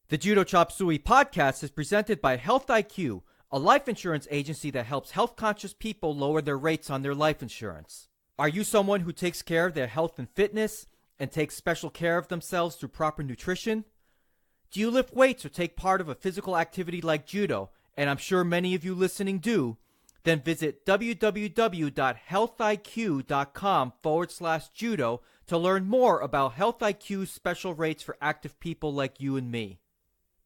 The Judo Chop Suey podcast is presented by Health IQ, a life insurance agency that helps health-conscious people lower their rates on their life insurance. Are you someone who takes care of their health and fitness and takes special care of themselves through proper nutrition? Do you lift weights or take part of a physical activity like judo, and I'm sure many of you listening do? Then visit www.healthiq.com/judo to learn more about Health IQ's special rates for active people like you and me.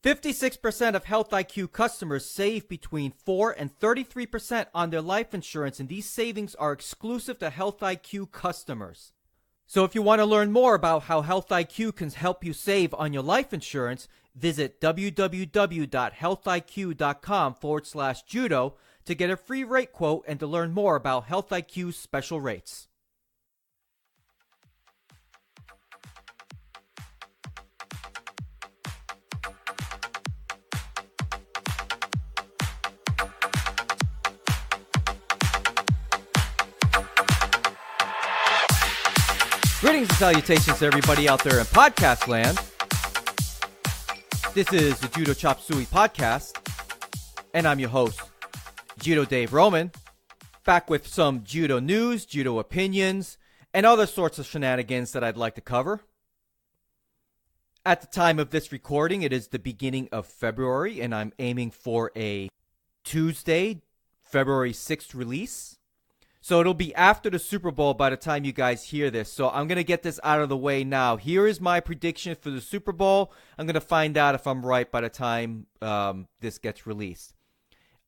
56% of Health IQ customers save between 4 and 33% on their life insurance, and these savings are exclusive to Health IQ customers. So if you want to learn more about how Health IQ can help you save on your life insurance, visit www.healthiq.com/judo to get a free rate quote and to learn more about Health IQ's special rates. Greetings and salutations to everybody out there in podcast land. This is the Judo Chop Suey podcast, and I'm your host, Judo Dave Roman, back with some judo news, judo opinions, and other sorts of shenanigans that I'd like to cover. At the time of this recording, it is the beginning of February, and I'm aiming for a Tuesday, February 6th release. So it'll be after the Super Bowl by the time you guys hear this. So I'm going to get this out of the way now. Here is my prediction for the Super Bowl. I'm going to find out if I'm right by the time this gets released.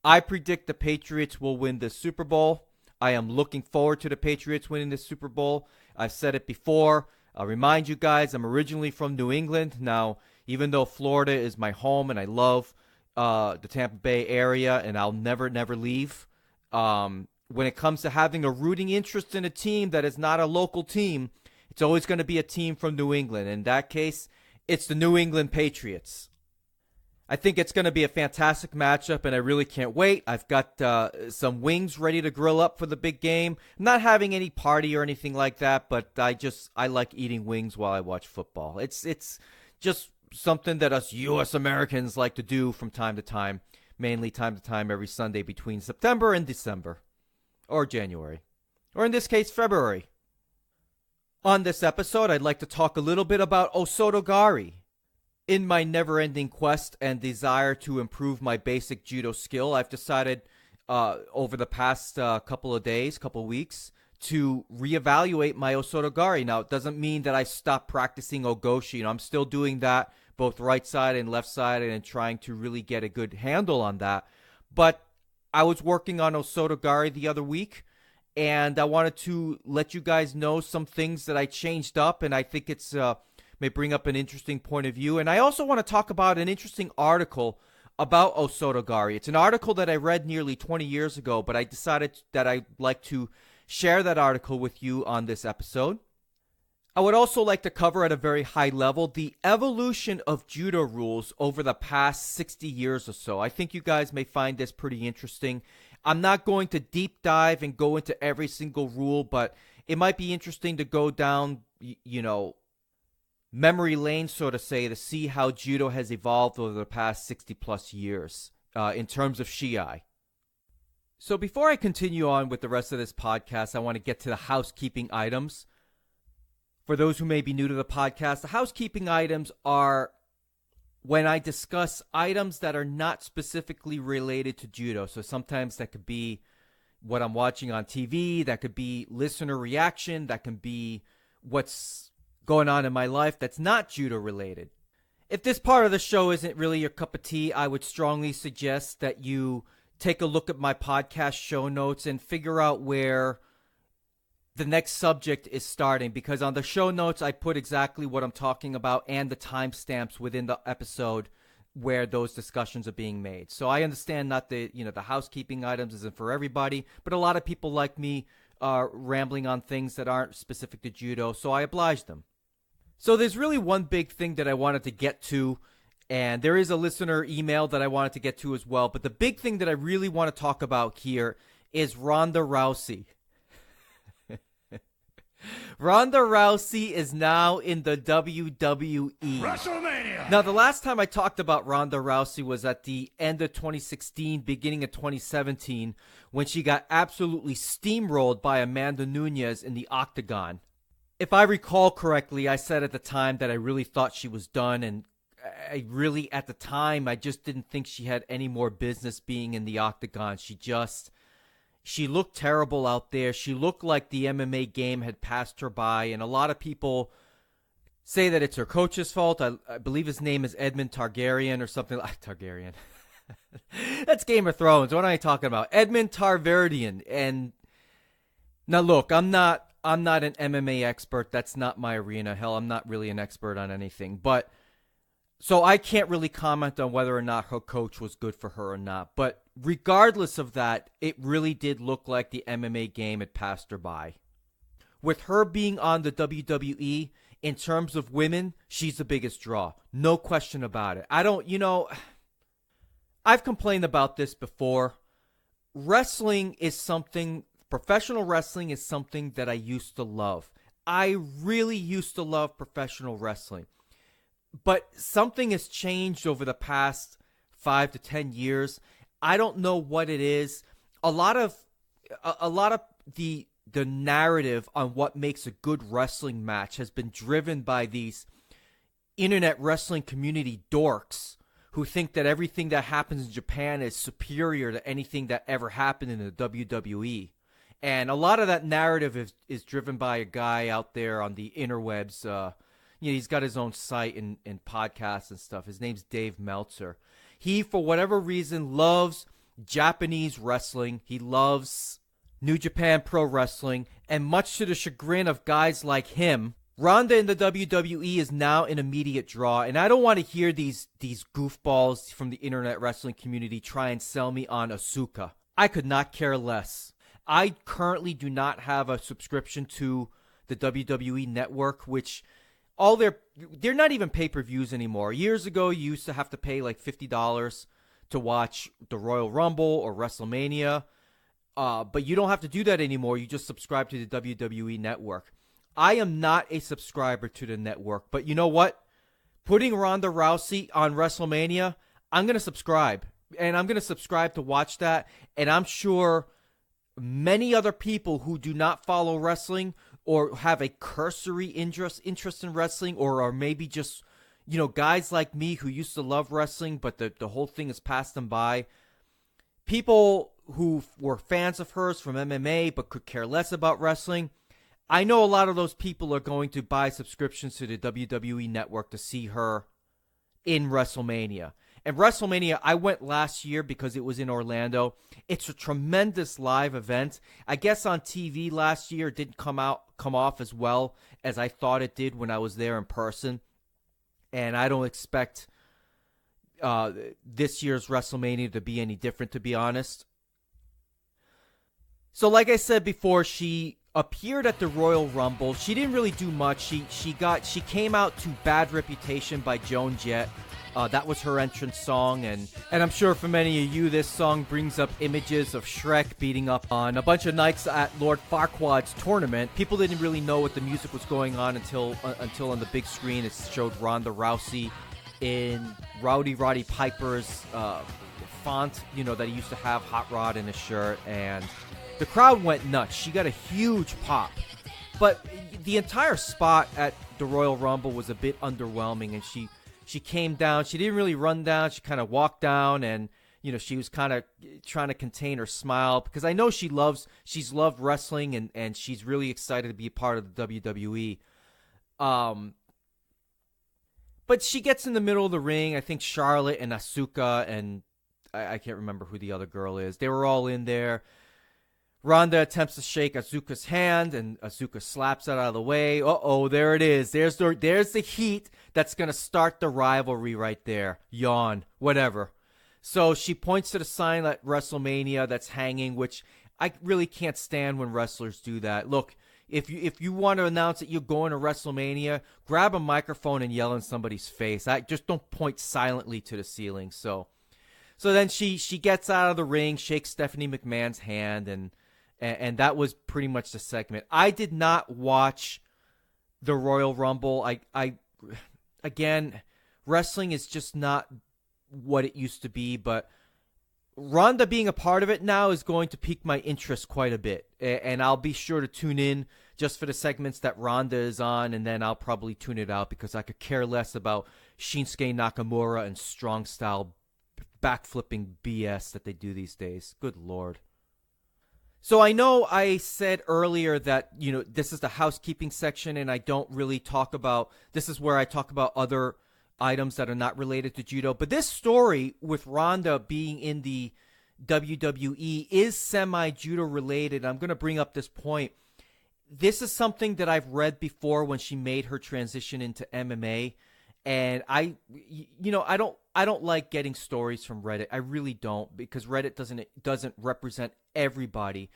I predict the Patriots will win the Super Bowl. I am looking forward to the Patriots winning the Super Bowl. I've said it before. I'll remind you guys, I'm originally from New England. Now, even though Florida is my home and I love the Tampa Bay area and I'll never leave, when it comes to having a rooting interest in a team that is not a local team, it's always going to be a team from New England. In that case, it's the New England Patriots. I think it's going to be a fantastic matchup, and I really can't wait. I've got some wings ready to grill up for the big game. I'm not having any party or anything like that, but I like eating wings while I watch football. It's just something that us U.S. Americans like to do from time to time, mainly time to time every Sunday between September and December. Or January, or in this case, February. On this episode, I'd like to talk a little bit about O Soto Gari. In my never-ending quest and desire to improve my basic judo skill, I've decided over the past couple of weeks, to reevaluate my O Soto Gari. Now, it doesn't mean that I stopped practicing Ogoshi. I'm still doing that, both right side and left side, and trying to really get a good handle on that. But I was working on O Soto Gari the other week, and I wanted to let you guys know some things that I changed up, and I think it's may bring up an interesting point of view. And I also want to talk about an interesting article about O Soto Gari. It's an article that I read nearly 20 years ago, but I decided that I'd like to share that article with you on this episode. I would also like to cover at a very high level the evolution of judo rules over the past 60 years or so. I think you guys may find this pretty interesting. I'm not going to deep dive and go into every single rule, but it might be interesting to go down, memory lane, so to say, to see how judo has evolved over the past 60 plus years in terms of shiai. So before I continue on with the rest of this podcast, I want to get to the housekeeping items. For those who may be new to the podcast, the housekeeping items are when I discuss items that are not specifically related to judo. So sometimes that could be what I'm watching on TV, that could be listener reaction, that can be what's going on in my life that's not judo related. If this part of the show isn't really your cup of tea, I would strongly suggest that you take a look at my podcast show notes and figure out where the next subject is starting, because on the show notes I put exactly what I'm talking about and the timestamps within the episode where those discussions are being made. So I understand not the housekeeping items isn't for everybody, but a lot of people like me are rambling on things that aren't specific to judo, so I oblige them. So there's really one big thing that I wanted to get to, and there is a listener email that I wanted to get to as well, but the big thing that I really want to talk about here is Ronda Rousey. Ronda Rousey is now in the WWE. WrestleMania! Now, the last time I talked about Ronda Rousey was at the end of 2016, beginning of 2017, when she got absolutely steamrolled by Amanda Nunes in the Octagon. If I recall correctly, I said at the time that I really thought she was done, and I really, at the time, I just didn't think she had any more business being in the Octagon. She looked terrible out there. She looked like the MMA game had passed her by, and a lot of people say that it's her coach's fault. I believe his name is Edmund Targaryen or something like Targaryen. That's Game of Thrones. What am I talking about? Edmund Targaryen. And now look, I'm not an MMA expert. That's not my arena. Hell, I'm not really an expert on anything. But so I can't really comment on whether or not her coach was good for her or not. But regardless of that, it really did look like the MMA game had passed her by. With her being on the WWE, in terms of women, she's the biggest draw. No question about it. I've complained about this before. Professional wrestling is something that I used to love. I really used to love professional wrestling. But something has changed over the past 5 to 10 years. I don't know what it is. A lot of the narrative on what makes a good wrestling match has been driven by these internet wrestling community dorks who think that everything that happens in Japan is superior to anything that ever happened in the WWE. And a lot of that narrative is driven by a guy out there on the interwebs. He's got his own site and podcasts and stuff. His name's Dave Meltzer. He, for whatever reason, loves Japanese wrestling. He loves New Japan Pro Wrestling. And much to the chagrin of guys like him, Ronda in the WWE is now an immediate draw. And I don't want to hear these goofballs from the internet wrestling community try and sell me on Asuka. I could not care less. I currently do not have a subscription to the WWE Network, which they're not even pay-per-views anymore. Years ago, you used to have to pay like $50 to watch the Royal Rumble or WrestleMania, but you don't have to do that anymore. You just subscribe to the WWE Network. I am not a subscriber to the network, but you know what? Putting Ronda Rousey on WrestleMania, I'm going to subscribe, and I'm going to subscribe to watch that, and I'm sure many other people who do not follow wrestling or have a cursory interest in wrestling, or are maybe just, guys like me who used to love wrestling, but the whole thing has passed them by. People who were fans of hers from MMA but could care less about wrestling. I know a lot of those people are going to buy subscriptions to the WWE Network to see her in WrestleMania. And WrestleMania, I went last year because it was in Orlando. It's a tremendous live event. I guess on TV last year it didn't come off as well as I thought it did when I was there in person. And I don't expect this year's WrestleMania to be any different, to be honest. So like I said before, she appeared at the Royal Rumble. She didn't really do much. She came out to Bad Reputation by Joan Jett. That was her entrance song, and I'm sure for many of you, this song brings up images of Shrek beating up on a bunch of knights at Lord Farquaad's tournament. People didn't really know what the music was going on until on the big screen it showed Ronda Rousey in Rowdy Roddy Piper's font, that he used to have, Hot Rod in his shirt, and the crowd went nuts. She got a huge pop. But the entire spot at the Royal Rumble was a bit underwhelming, and she came down. She didn't really run down. She kind of walked down, and she was kind of trying to contain her smile, because I know she's loved wrestling, and she's really excited to be a part of the WWE. But she gets in the middle of the ring. I think Charlotte and Asuka, and I can't remember who the other girl is. They were all in there. Ronda attempts to shake Asuka's hand, and Asuka slaps it out of the way. Uh-oh, there it is. There's the heat that's going to start the rivalry right there. Yawn. Whatever. So she points to the sign at WrestleMania that's hanging, which I really can't stand when wrestlers do that. Look, if you want to announce that you're going to WrestleMania, grab a microphone and yell in somebody's face. Just don't point silently to the ceiling. So then she gets out of the ring, shakes Stephanie McMahon's hand, and and that was pretty much the segment. I did not watch the Royal Rumble. I again, wrestling is just not what it used to be, but Ronda being a part of it now is going to pique my interest quite a bit, and I'll be sure to tune in just for the segments that Ronda is on, and then I'll probably tune it out because I could care less about Shinsuke Nakamura and strong style backflipping BS that they do these days. Good Lord. So I know I said earlier that, this is the housekeeping section and I don't really talk about, this is where I talk about other items that are not related to judo. But this story with Ronda being in the WWE is semi-judo related. I'm going to bring up this point. This is something that I've read before when she made her transition into MMA. And I don't like getting stories from Reddit. I really don't, because Reddit doesn't represent everybody,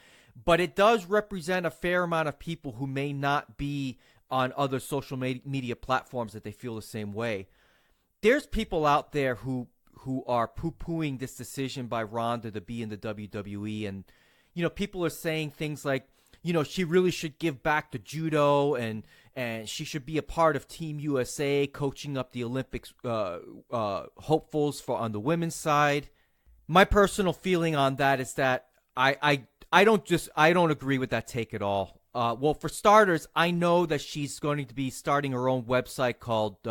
but it does represent a fair amount of people who may not be on other social media platforms that they feel the same way. There's people out there who are poo-pooing this decision by Ronda to be in the WWE, and people are saying things like, she really should give back to judo, and she should be a part of Team USA, coaching up the Olympics hopefuls on the women's side. My personal feeling on that is that I don't agree with that take at all. Well, for starters, I know that she's going to be starting her own website called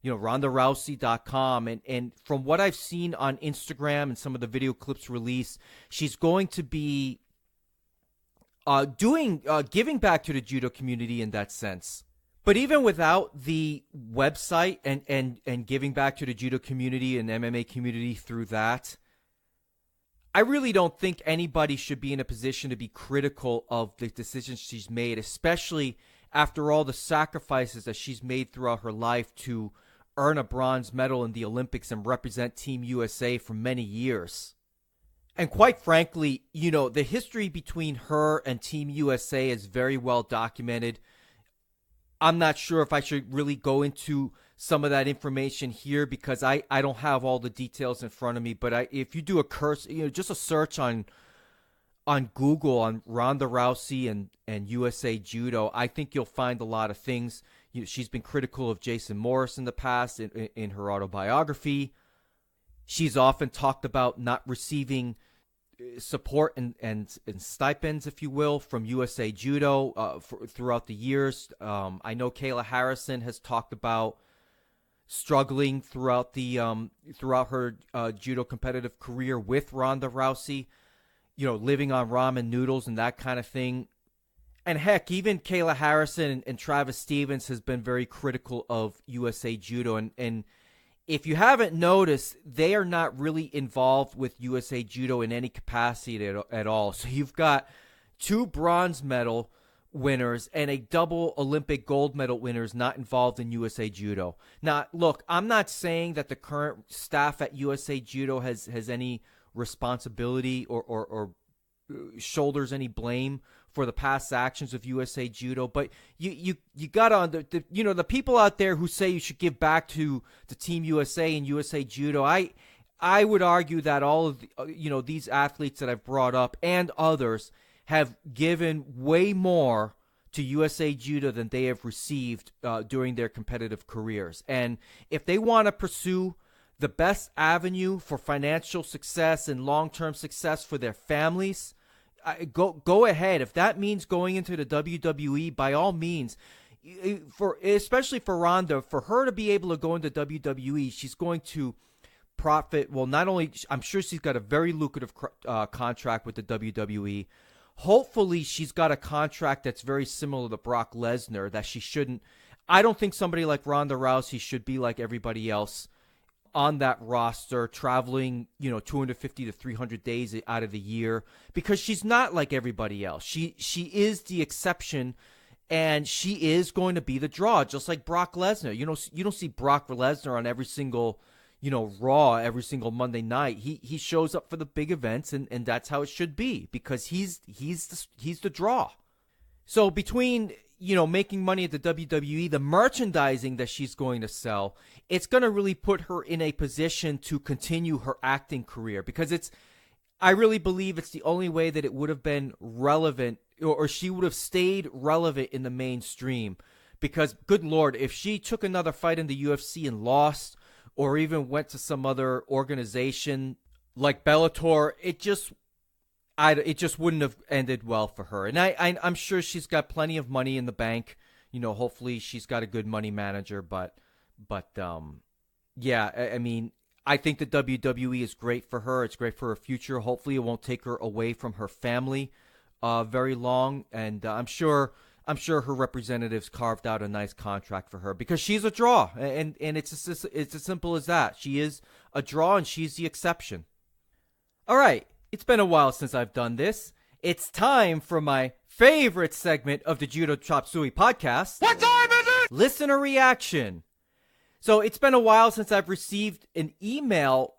RondaRousey.com, and from what I've seen on Instagram and some of the video clips released, she's going to be giving back to the judo community in that sense. But even without the website and giving back to the judo community and MMA community through that, I really don't think anybody should be in a position to be critical of the decisions she's made, especially after all the sacrifices that she's made throughout her life to earn a bronze medal in the Olympics and represent Team USA for many years. And quite frankly, the history between her and Team USA is very well documented. I'm not sure if I should really go into some of that information here because I don't have all the details in front of me. But if you do just a search on Google on Ronda Rousey and USA Judo, I think you'll find a lot of things. She's been critical of Jason Morris in the past in her autobiography. She's often talked about not receiving support and stipends, if you will, from USA Judo throughout the years. I know Kayla Harrison has talked about struggling throughout her judo competitive career with Ronda Rousey, living on ramen noodles and that kind of thing. And heck, even Kayla Harrison and Travis Stevens has been very critical of USA Judo. And if you haven't noticed, they are not really involved with USA Judo in any capacity at all. So you've got 2 bronze medal winners and a double Olympic gold medal winners not involved in USA Judo. Now, look, I'm not saying that the current staff at USA Judo has any responsibility or shoulders any blame for the past actions of USA Judo, but you got on the people out there who say you should give back to Team USA and USA Judo. I would argue that all of these athletes that I've brought up and others have given way more to USA Judo than they have received during their competitive careers. And if they want to pursue the best avenue for financial success and long-term success for their families, go ahead. If that means going into the WWE, by all means. Especially for Ronda, for her to be able to go into WWE, she's going to profit. Well, not only, I'm sure she's got a very lucrative contract with the WWE. Hopefully, she's got a contract that's very similar to Brock Lesnar, that she shouldn't. I don't think somebody like Ronda Rousey should be like everybody else on that roster, traveling, 250 to 300 days out of the year, because she's not like everybody else. She is the exception, and she is going to be the draw, just like Brock Lesnar. You don't see Brock Lesnar on every single, Raw every single Monday night. He shows up for the big events, and that's how it should be, because he's the draw. So between making money at the WWE, the merchandising that she's going to sell, it's going to really put her in a position to continue her acting career, because I really believe it's the only way that it would have been relevant, or she would have stayed relevant in the mainstream. Because, good Lord, if she took another fight in the UFC and lost, or even went to some other organization like Bellator, it just wouldn't have ended well for her. And I'm sure she's got plenty of money in the bank. Hopefully she's got a good money manager. But yeah, I mean, I think the WWE is great for her. It's great for her future. Hopefully it won't take her away from her family very long. And I'm sure her representatives carved out a nice contract for her because she's a draw. And it's as simple as that. She is a draw and she's the exception. All right. It's been a while since I've done this. It's time for my favorite segment of the Judo Chop Suey podcast. What time is it? Listener reaction. So it's been a while since I've received an email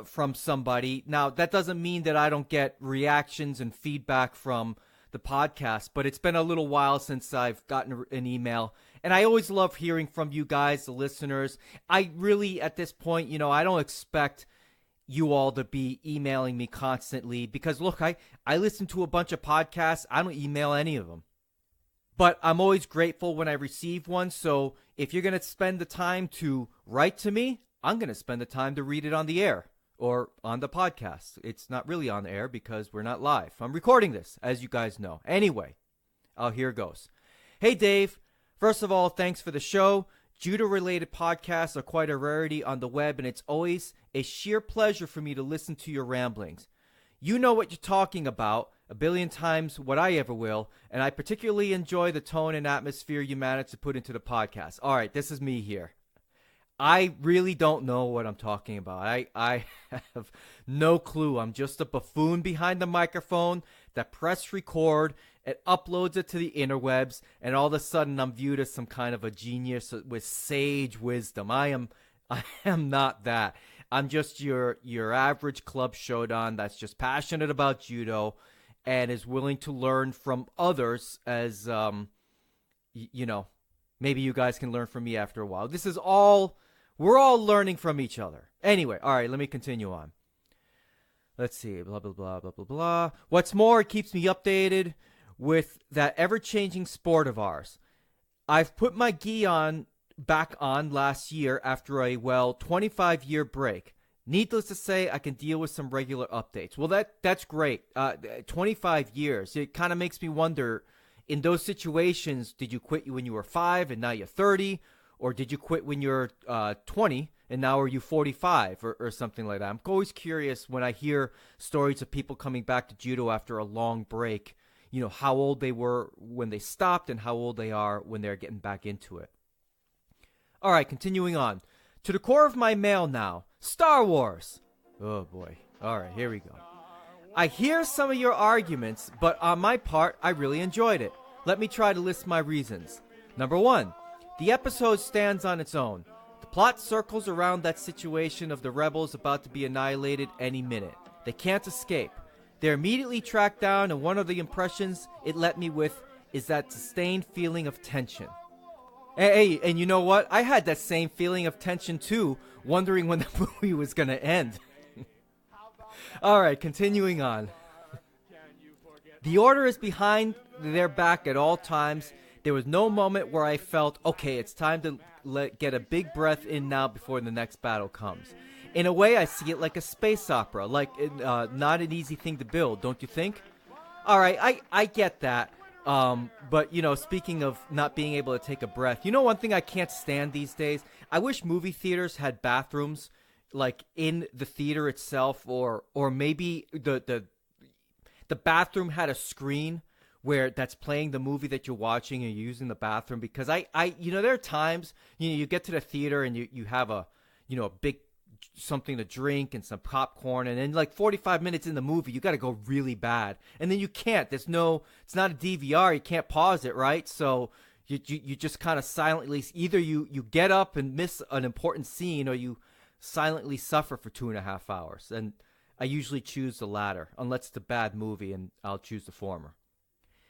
from somebody. Now, that doesn't mean that I don't get reactions and feedback from the podcast, but it's been a little while since I've gotten an email. And I always love hearing from you guys, the listeners. I really, at this point, I don't expect you all to be emailing me constantly because, look, I listen to a bunch of podcasts. I don't email any of them. But I'm always grateful when I receive one. So if you're going to spend the time to write to me, I'm going to spend the time to read it on the air or on the podcast. It's not really on the air because we're not live. I'm recording this, as you guys know. Anyway, here it goes. Hey, Dave. First of all, thanks for the show. Judo-related podcasts are quite a rarity on the web, and it's always a sheer pleasure for me to listen to your ramblings. You know what you're talking about a billion times what I ever will, and I particularly enjoy the tone and atmosphere you manage to put into the podcast. All right, this is me here. I really don't know what I'm talking about. I have no clue. I'm just a buffoon behind the microphone that press record and uploads it to the interwebs, and all of a sudden I'm viewed as some kind of a genius with sage wisdom. I am not that. I'm just your average club showdown that's just passionate about judo and is willing to learn from others as, maybe you guys can learn from me after a while. We're all learning from each other. Anyway, all right, let me continue on. Let's see, blah, blah, blah, blah, blah, blah. What's more, it keeps me updated with that ever-changing sport of ours. I've put my gi back on last year after a 25-year break. Needless to say, I can deal with some regular updates. Well, that's great. 25 years. It kind of makes me wonder, in those situations, did you quit when you were 5 and now you're 30? Or did you quit when you're 20 and now are you 45 or something like that? I'm always curious when I hear stories of people coming back to judo after a long break, how old they were when they stopped and how old they are when they're getting back into it. All right, continuing on. To the core of my mail now, Star Wars. Oh boy. All right, here we go. I hear some of your arguments, but on my part, I really enjoyed it. Let me try to list my reasons. Number 1. The episode stands on its own. The plot circles around that situation of the rebels about to be annihilated any minute. They can't escape. They're immediately tracked down, and one of the impressions it left me with is that sustained feeling of tension. Hey, and you know what? I had that same feeling of tension too, wondering when the movie was going to end. All right, continuing on. The order is behind their back at all times. There was no moment where I felt, okay, it's time to get a big breath in now before the next battle comes. In a way, I see it like a space opera, like not an easy thing to build, don't you think? All right, I get that. But, speaking of not being able to take a breath, one thing I can't stand these days? I wish movie theaters had bathrooms, like, in the theater itself, or maybe the bathroom had a screen where that's playing the movie that you're watching and you're using the bathroom, because I there are times, you get to the theater and you have a big something to drink and some popcorn, and then like 45 minutes in the movie you got to go really bad, and then you can't. It's not a DVR, you can't pause it, right? So you just kind of silently, either you get up and miss an important scene, or you silently suffer for 2.5 hours. And I usually choose the latter, unless it's a bad movie, and I'll choose the former.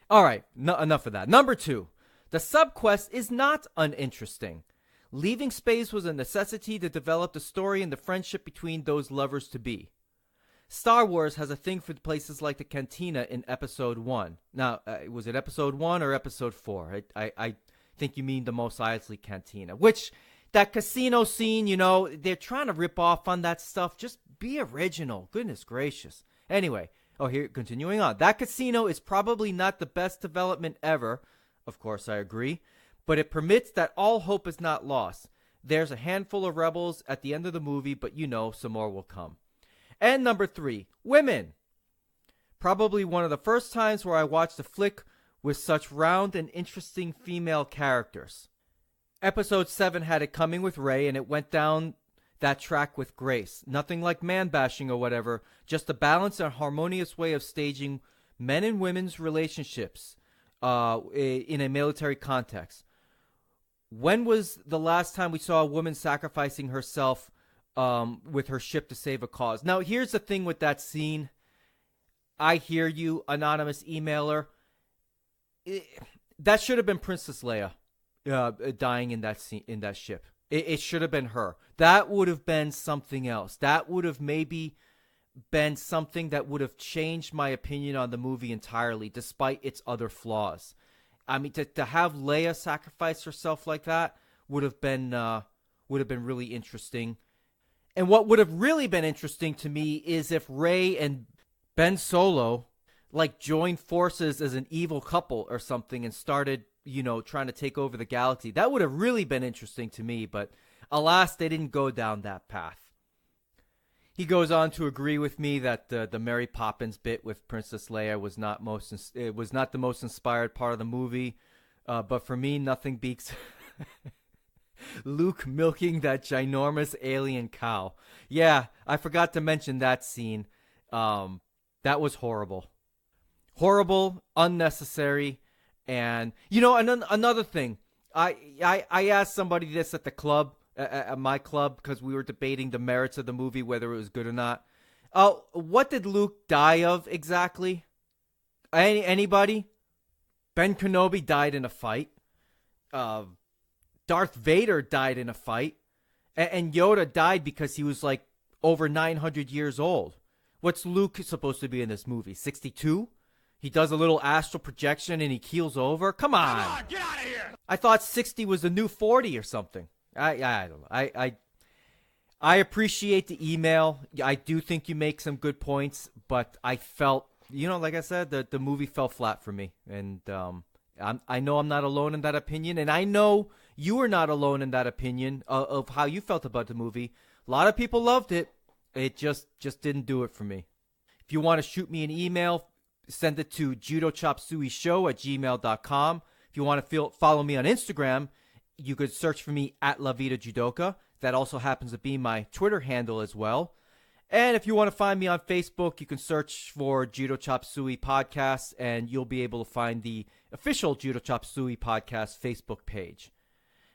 All right, enough of that. Number 2, the subquest is not uninteresting. Leaving space was a necessity to develop the story and the friendship between those lovers-to-be. Star Wars has a thing for places like the Cantina in Episode 1. Now, was it Episode 1 or Episode 4? I think you mean the Mos Eisley Cantina, which that casino scene, they're trying to rip off on that stuff. Just be original. Goodness gracious. Anyway, here, continuing on. That casino is probably not the best development ever. Of course, I agree. But it permits that all hope is not lost. There's a handful of rebels at the end of the movie, but some more will come. And number 3, women. Probably one of the first times where I watched a flick with such round and interesting female characters. Episode 7 had it coming with Rey, and it went down that track with grace. Nothing like man-bashing or whatever, just a balanced and harmonious way of staging men and women's relationships in a military context. When was the last time we saw a woman sacrificing herself with her ship to save a cause? Now, here's the thing with that scene. I hear you, anonymous emailer. That should have been Princess Leia dying in that scene, in that ship. It should have been her. That would have been something else. That would have maybe been something that would have changed my opinion on the movie entirely, despite its other flaws. I mean, to have Leia sacrifice herself like that would have been really interesting. And what would have really been interesting to me is if Rey and Ben Solo joined forces as an evil couple or something and started, trying to take over the galaxy. That would have really been interesting to me, but alas, they didn't go down that path. He goes on to agree with me that the Mary Poppins bit with Princess Leia was not the most inspired part of the movie, but for me, nothing beats Luke milking that ginormous alien cow. Yeah, I forgot to mention that scene. That was horrible. Horrible, unnecessary, and another thing. I asked somebody this at the club, at my club, because we were debating the merits of the movie, whether it was good or not. What did Luke die of exactly? Anybody? Ben Kenobi died in a fight. Darth Vader died in a fight. And Yoda died because he was over 900 years old. What's Luke supposed to be in this movie? 62? He does a little astral projection and he keels over? Come on, get out of here! I thought 60 was the new 40 or something. I don't know. I appreciate the email. I do think you make some good points, but I felt, like I said, the movie fell flat for me. And I know I'm not alone in that opinion, and I know you are not alone in that opinion of how you felt about the movie. A lot of people loved it. It just didn't do it for me. If you want to shoot me an email, send it to judochopsuey@gmail.com. If you want to follow me on Instagram, you could search for me at La Vida Judoka. That also happens to be my Twitter handle as well. And if you want to find me on Facebook, you can search for Judo Chop Suey Podcast, and you'll be able to find the official Judo Chop Suey Podcast Facebook page.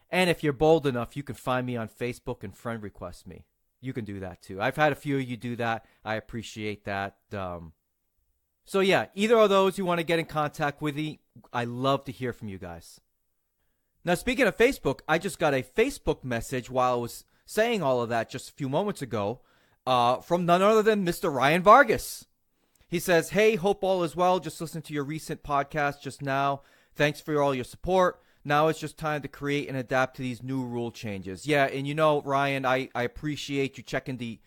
And if you're bold enough, you can find me on Facebook and friend request me. You can do that too. I've had a few of you do that. I appreciate that. So yeah, either of those you want to get in contact with me, I love to hear from you guys. Now, speaking of Facebook, I just got a Facebook message while I was saying all of that just a few moments ago from none other than Mr. Ryan Vargas. He says, "Hey, hope all is well. Just listened to your recent podcast just now. Thanks for all your support. Now it's just time to create and adapt to these new rule changes." Yeah, and Ryan, I appreciate you checking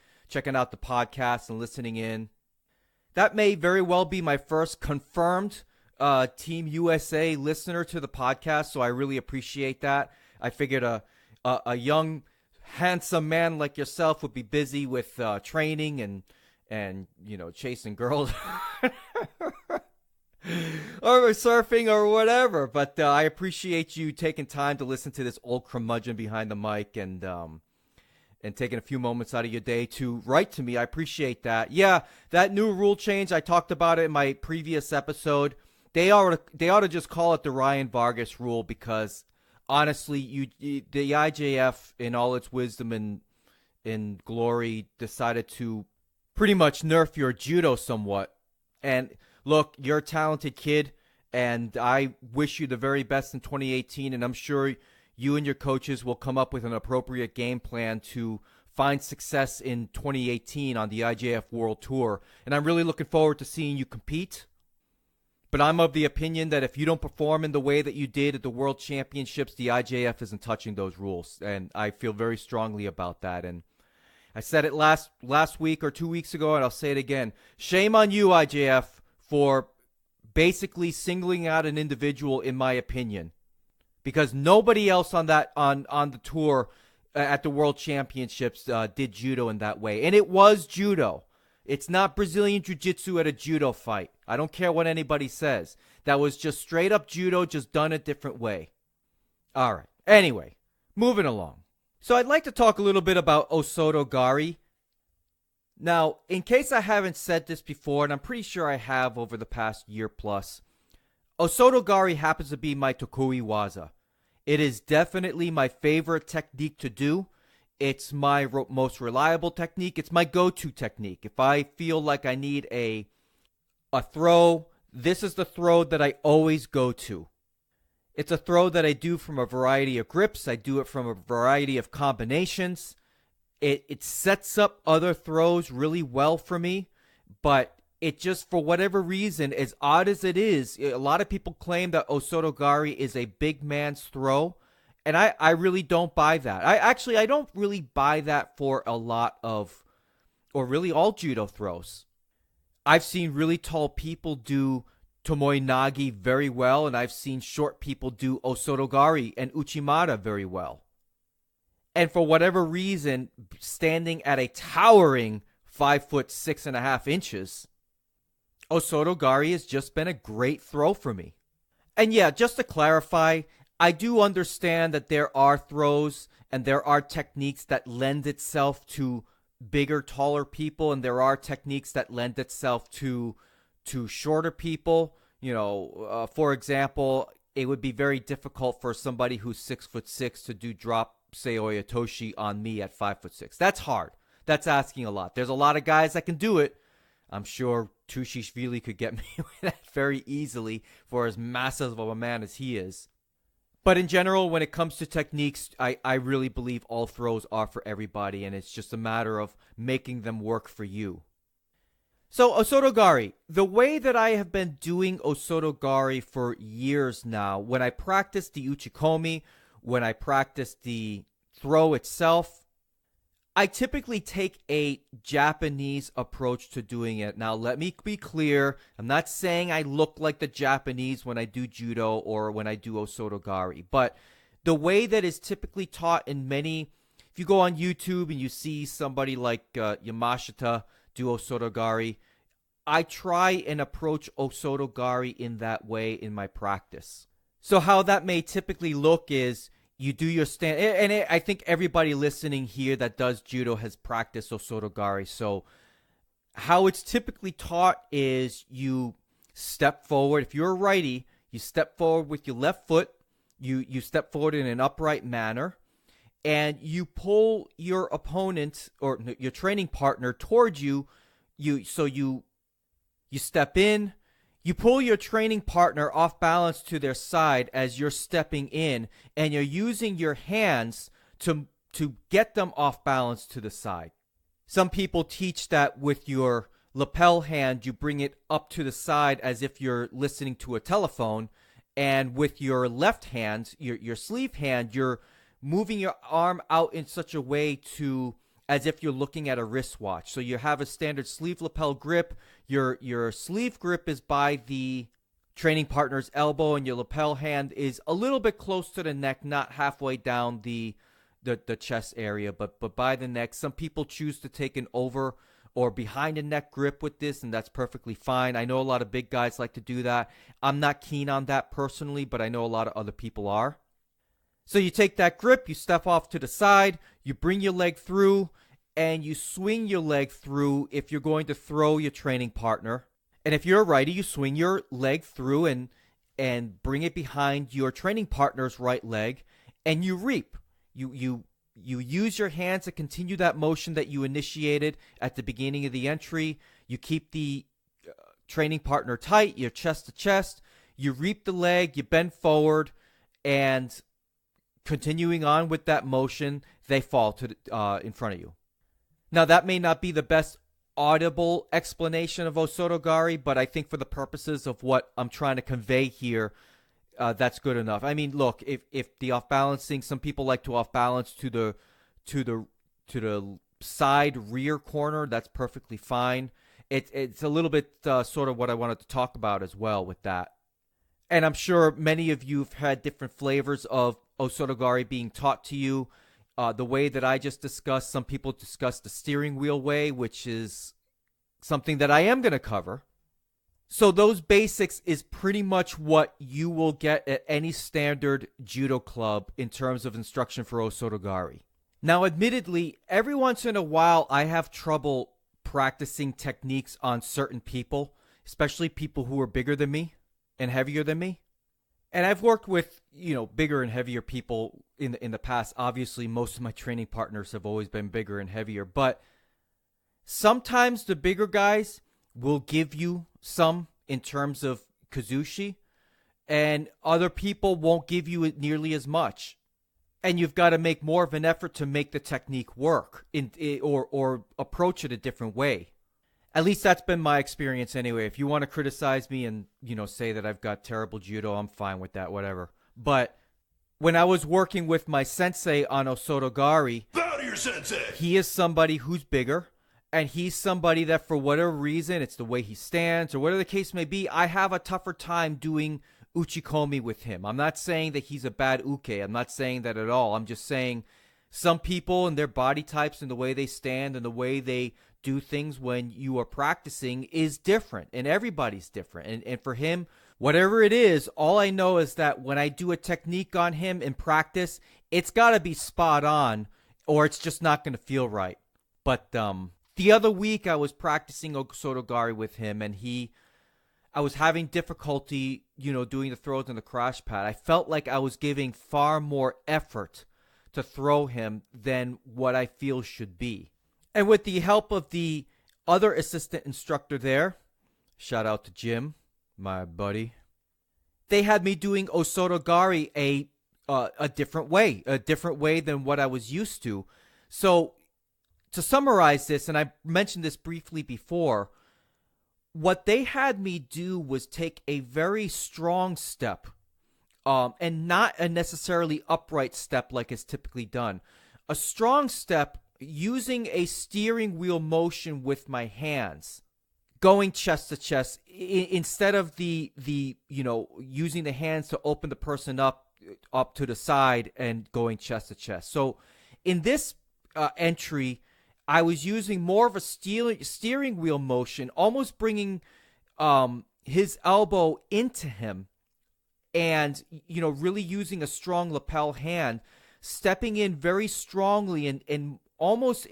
out the podcast and listening in. That may very well be my first confirmed Team USA listener to the podcast, so I really appreciate that. I figured a young, handsome man like yourself would be busy with training and chasing girls or surfing or whatever. But I appreciate you taking time to listen to this old curmudgeon behind the mic and taking a few moments out of your day to write to me. I appreciate that. Yeah, that new rule change, I talked about it in my previous episode. They ought to just call it the Ryan Vargas rule because, honestly, the IJF, in all its wisdom and glory, decided to pretty much nerf your judo somewhat. And look, you're a talented kid, and I wish you the very best in 2018, and I'm sure you and your coaches will come up with an appropriate game plan to find success in 2018 on the IJF World Tour. And I'm really looking forward to seeing you compete. But I'm of the opinion that if you don't perform in the way that you did at the World Championships, the IJF isn't touching those rules. And I feel very strongly about that. And I said it last week or 2 weeks ago, and I'll say it again. Shame on you, IJF, for basically singling out an individual, in my opinion. Because nobody else on the tour at the World Championships did judo in that way. And it was judo. It's not Brazilian Jiu-Jitsu at a judo fight. I don't care what anybody says. That was just straight up judo, just done a different way. All right. Anyway, moving along. So I'd like to talk a little bit about O Soto Gari. Now, in case I haven't said this before, and I'm pretty sure I have over the past year plus, O Soto Gari happens to be my Tokui Waza. It is definitely my favorite technique to do. It's my most reliable technique. It's my go-to technique. If I feel like I need a throw, this is the throw that I always go to. It's a throw that I do from a variety of grips. I do it from a variety of combinations. It sets up other throws really well for me, but it just, for whatever reason, as odd as it is, a lot of people claim that O Soto Gari is a big man's throw. And I really don't buy that. I don't really buy that for a lot of, or really all judo throws. I've seen really tall people do Tomoe Nagi very well, and I've seen short people do O Soto Gari and Uchimata very well. And for whatever reason, standing at a towering 5'6.5" O Soto Gari has just been a great throw for me. And yeah, just to clarify, I do understand that there are throws and there are techniques that lend itself to bigger, taller people, and there are techniques that lend itself to shorter people. You know, for example, it would be very difficult for somebody who's 6'6" to do drop Seoi Otoshi on me at 5'6". That's hard. That's asking a lot. There's a lot of guys that can do it. I'm sure Tushishvili could get me with that very easily for as massive of a man as he is. But in general, when it comes to techniques, I really believe all throws are for everybody, and it's just a matter of making them work for you. So, O Soto Gari. The way that I have been doing O Soto Gari for years now, when I practice the uchikomi, when I practice the throw itself, I typically take a Japanese approach to doing it. Now, let me be clear. I'm not saying I look like the Japanese when I do judo or when I do O Soto Gari. But the way that is typically taught in many, if you go on YouTube and you see somebody like Yamashita do O Soto Gari, I try and approach O Soto Gari in that way in my practice. So how that may typically look is, you do your stand, and I think everybody listening here that does judo has practiced O Soto Gari. So how it's typically taught is you step forward. If you're a righty, you step forward with your left foot. You step forward in an upright manner, and you pull your opponent or your training partner towards you. You step in. You pull your training partner off balance to their side as you're stepping in, and you're using your hands to get them off balance to the side. Some people teach that with your lapel hand, you bring it up to the side as if you're listening to a telephone, and with your left hand, your sleeve hand, you're moving your arm out in such a way as if you're looking at a wristwatch. So you have a standard sleeve lapel grip. Your sleeve grip is by the training partner's elbow, and your lapel hand is a little bit close to the neck, not halfway down the chest area, but by the neck. Some people choose to take an over or behind the neck grip with this, and that's perfectly fine. I know a lot of big guys like to do that. I'm not keen on that personally, but I know a lot of other people are. So you take that grip, you step off to the side, you bring your leg through, and you swing your leg through if you're going to throw your training partner. And if you're a righty, you swing your leg through and bring it behind your training partner's right leg, and you reap. You use your hands to continue that motion that you initiated at the beginning of the entry. You keep the training partner tight, you're chest to chest. You reap the leg, you bend forward, and continuing on with that motion, they fall in front of you. Now, that may not be the best audible explanation of O Soto Gari, but I think for the purposes of what I'm trying to convey here, that's good enough. I mean, look, if the off balancing, some people like to off balance to the side rear corner. That's perfectly fine. It's a little bit sort of what I wanted to talk about as well with that. And I'm sure many of you have had different flavors of O Soto Gari being taught to you. The way that I just discussed, some people discuss the steering wheel way, which is something that I am going to cover. So those basics is pretty much what you will get at any standard judo club in terms of instruction for O Soto Gari. Now, admittedly, every once in a while, I have trouble practicing techniques on certain people, especially people who are bigger than me and heavier than me. And I've worked with, bigger and heavier people in the past. Obviously, most of my training partners have always been bigger and heavier. But sometimes the bigger guys will give you some in terms of kazushi, and other people won't give you it nearly as much. And you've got to make more of an effort to make the technique work or approach it a different way. At least that's been my experience anyway. If you want to criticize me and, say that I've got terrible judo, I'm fine with that, whatever. But when I was working with my sensei on O Soto Gari, bow to your sensei. He is somebody who's bigger, and he's somebody that for whatever reason, it's the way he stands or whatever the case may be, I have a tougher time doing uchikomi with him. I'm not saying that he's a bad uke. I'm not saying that at all. I'm just saying some people and their body types and the way they stand and the way they do things when you are practicing is different, and everybody's different. And for him, whatever it is, all I know is that when I do a technique on him in practice, it's got to be spot on or it's just not going to feel right. But the other week I was practicing O Soto Gari with him, and I was having difficulty, doing the throws on the crash pad. I felt like I was giving far more effort to throw him than what I feel should be. And with the help of the other assistant instructor there, shout out to Jim, my buddy, they had me doing O Soto Gari a different way than what I was used to. So to summarize this, and I mentioned this briefly before, what they had me do was take a very strong step, and not a necessarily upright step like is typically done. A strong step using a steering wheel motion with my hands, going chest to chest, instead of the using the hands to open the person up to the side and going chest to chest. So in this entry, I was using more of a steering wheel motion, almost bringing his elbow into him and, really using a strong lapel hand, stepping in very strongly and almost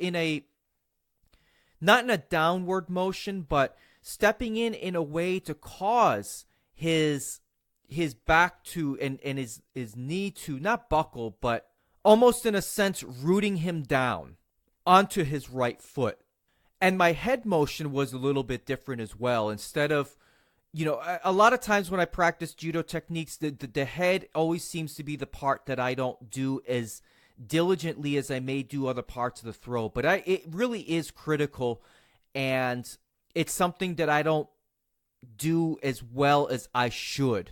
not in a downward motion, but stepping in a way to cause his back to and his knee to not buckle, but almost in a sense rooting him down onto his right foot. And my head motion was a little bit different as well. Instead of, a lot of times when I practice judo techniques, the head always seems to be the part that I don't do as diligently as I may do other parts of the throw. But it really is critical, and it's something that I don't do as well as I should,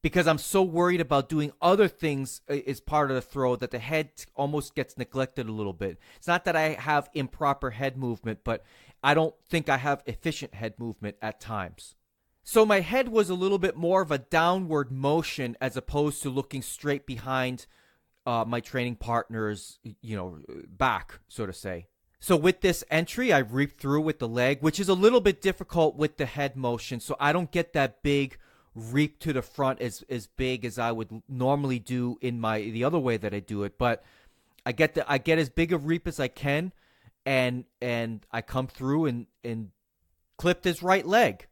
because I'm so worried about doing other things as part of the throw that the head almost gets neglected a little bit. It's not that I have improper head movement, but I don't think I have efficient head movement at times. So my head was a little bit more of a downward motion as opposed to looking straight behind my training partner's, back, so to say. So with this entry, I reaped through with the leg, which is a little bit difficult with the head motion. So I don't get that big reap to the front as big as I would normally do in the other way that I do it. But I get as big a reap as I can, and I come through and clipped his right leg.